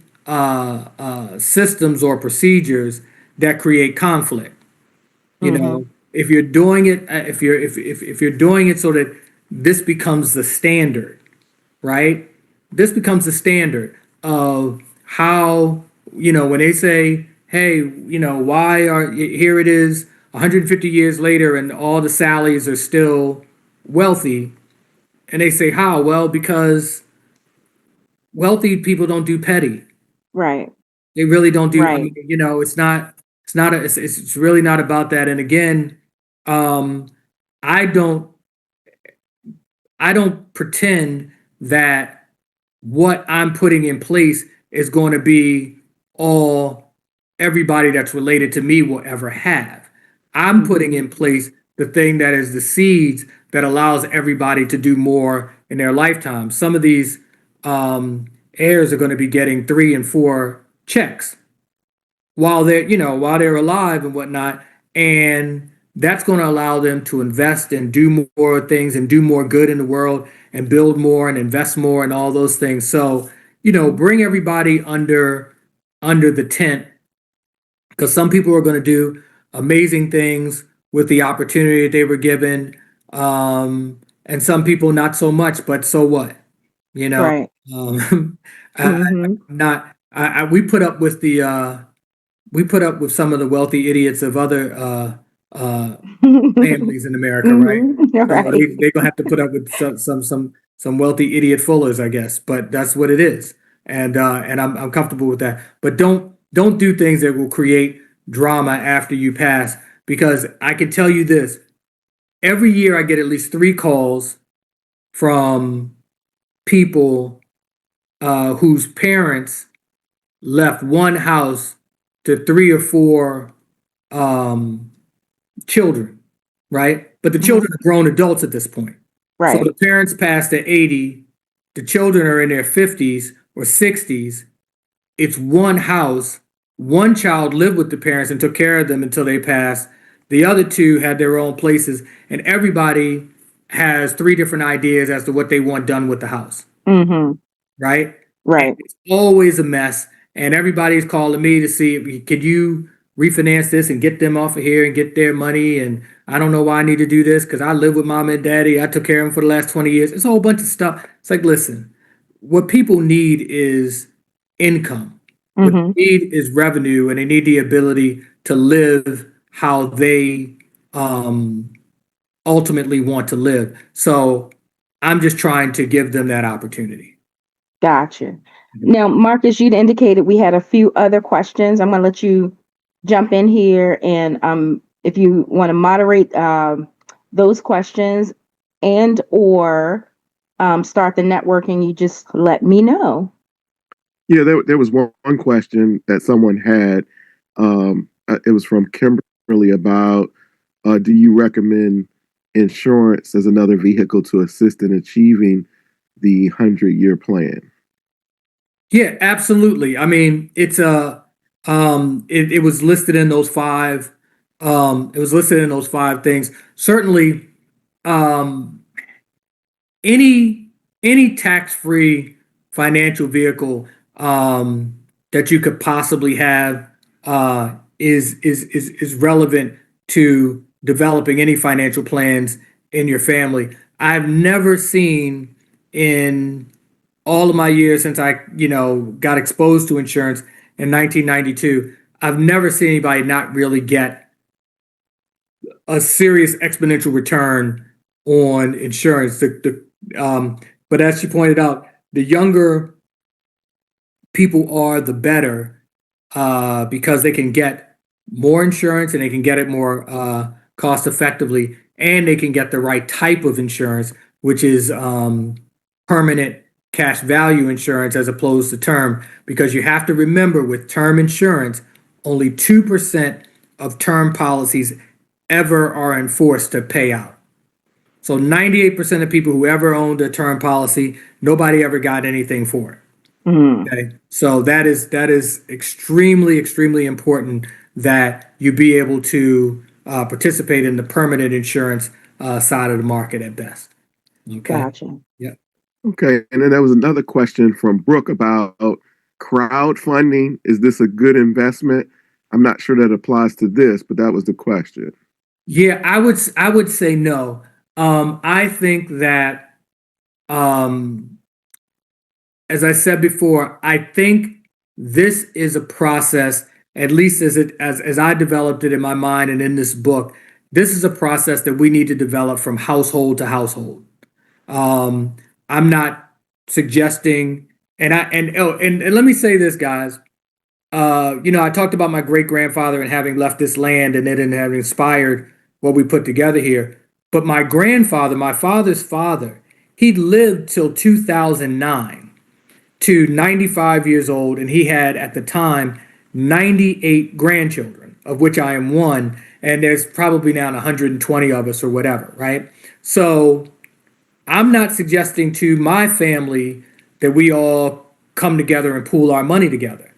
systems or procedures that create conflict. Mm-hmm. If you're doing it, if you're doing it so that this becomes the standard, right? This becomes the standard of how, when they say, "Hey, why are here it is 150 years later and all the Sallys are still wealthy," and they say how? Well, because wealthy people don't do petty. Right. They really don't do. I Right. mean, it's not. It's not. It's really not about that. And again, um, I don't I don't pretend that what I'm putting in place is going to be all everybody that's related to me will ever have. I'm putting in place the thing that is the seeds that allows everybody to do more in their lifetime. Some of these heirs are going to be getting 3 and 4 checks while they're alive and whatnot, and that's going to allow them to invest and do more things and do more good in the world and build more and invest more and all those things. So bring everybody under the tent, because some people are going to do amazing things with the opportunity that they were given, and some people not so much. But so what? you know Right. I, Mm-hmm. not I, we put up with some of the wealthy idiots of other families in America, right? Mm-hmm. So Right. they're gonna have to put up with some wealthy idiot fullers, I guess. But that's what it is, and I'm comfortable with that. But don't do things that will create drama after you pass, because I can tell you this: every year I get at least 3 calls from people whose parents left one house to 3 or 4 um, children, right? But the Mm-hmm. children are grown adults at this point. So Right. the parents passed at 80, the children are in their 50s or 60s. It's one house. One child lived with the parents and took care of them until they passed. The other 2 had their own places, and everybody has 3 different ideas as to what they want done with the house, Mm-hmm. right? And Right. it's always a mess. And everybody's calling me to see, could you refinance this and get them off of here and get their money? And I don't know why I need to do this because I live with mom and daddy. I took care of them for the last 20 years. It's a whole bunch of stuff. It's like, listen, what people need is income. What Mm-hmm. they need is revenue, and they need the ability to live how they um, ultimately want to live. So I'm just trying to give them that opportunity. Gotcha. Now, Marcus, you'd indicated we had a few other questions. I'm going to let you jump in here, and if you want to moderate those questions and or start the networking, you just let me know. Yeah, there was one question that someone had. It was from Kimberly about do you recommend insurance as another vehicle to assist in achieving the 100-year plan? Yeah, absolutely. I mean, it was listed in those 5. It was listed in those 5 things. Certainly, um, any tax-free financial vehicle that you could possibly have is relevant to developing any financial plans in your family. I've never seen in all of my years since I got exposed to insurance in 1992, I've never seen anybody not really get a serious exponential return on insurance. But as you pointed out, the younger people are, the better, because they can get more insurance and they can get it more cost effectively, and they can get the right type of insurance, which is permanent cash value insurance as opposed to term. Because you have to remember, with term insurance, only 2% of term policies ever are enforced to pay out. So 98% of people who ever owned a term policy, nobody ever got anything for it. Mm, Okay, so that is extremely important that you be able to participate in the permanent insurance side of the market at best. Okay. gotcha. Yeah. Okay, and then there was another question from Brooke about crowdfunding. Is this a good investment? I'm not sure that applies to this, but that was the question. Yeah, I would say no. I think that, um, as I said before, I think this is a process, at least as I developed it in my mind and in this book, this is a process that we need to develop from household to household. Um, I'm not suggesting, and let me say this, guys. I talked about my great grandfather and having left this land and it and having inspired what we put together here. But my grandfather, my father's father, he lived till 2009 to 95 years old, and he had at the time 98 grandchildren, of which I am one, and there's probably now 120 of us or whatever, right? So I'm not suggesting to my family that we all come together and pool our money together.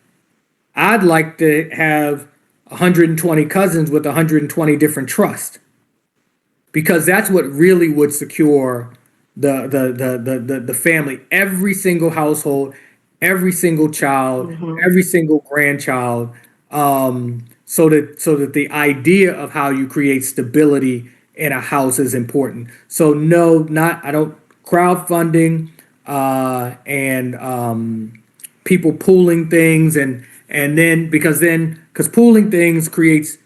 I'd like to have 120 cousins with 120 different trusts, because that's what really would secure the family. Every single household, every single child, Mhm. every single grandchild, so that the idea of how you create stability in a house is important. So no, not I don't crowdfunding and people pooling things, and then because pooling things creates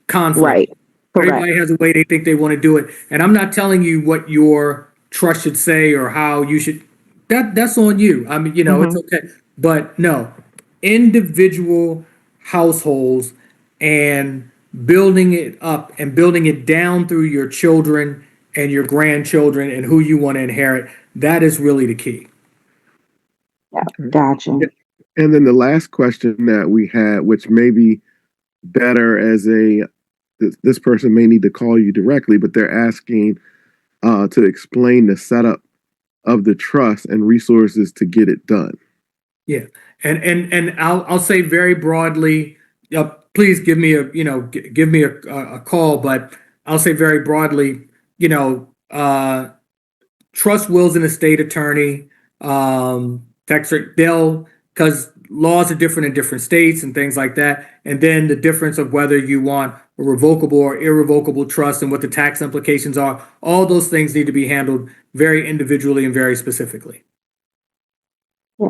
conflict. Right. Correct. Everybody has a way they think they want to do it. And I'm not telling you what your trust should say or how you should. That's on you. I mean, it's Mhm. okay. But no, individual households and building it up and building it down through your children and your grandchildren and who you want to inherit, that is really the key. Yeah. Okay. Gotcha. And then the last question that we had, which may be better as this person may need to call you directly, but they're asking to explain the setup of the trust and resources to get it done. Yeah, and I'll say very broadly. Please give me give me a call, but I'll say very broadly. You know, trust wills and estate attorney. They'll, because laws are different in different states and things like that, and then the difference of whether you want a revocable or irrevocable trust and what the tax implications are. All those things need to be handled very individually and very specifically.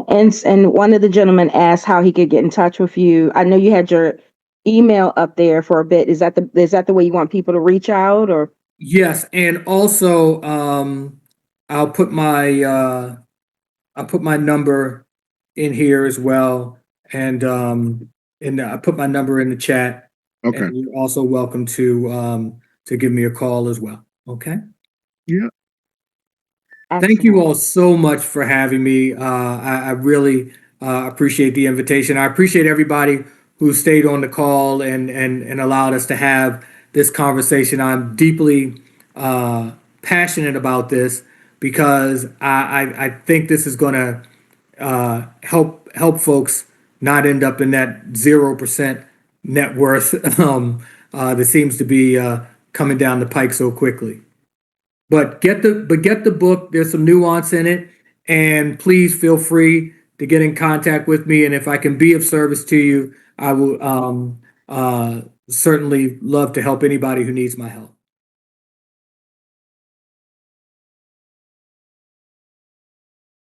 And one of the gentlemen asked how he could get in touch with you. I know you had your email up there for a bit. Is that the way you want people to reach out, or? Yes, and also I'll put my number in here as well, and I put my number in the chat, Okay. and you're also welcome to give me a call as well. Okay. Yeah. Thank you Excellent. all so much for having me. I really appreciate the invitation. I appreciate everybody who stayed on the call and allowed us to have this conversation. I'm deeply passionate about this because I think this is going to help folks not end up in that 0% net worth that seems to be coming down the pike so quickly. But get the book. There's some nuance in it, and please feel free to get in contact with me. And if I can be of service to you, I will certainly love to help anybody who needs my help.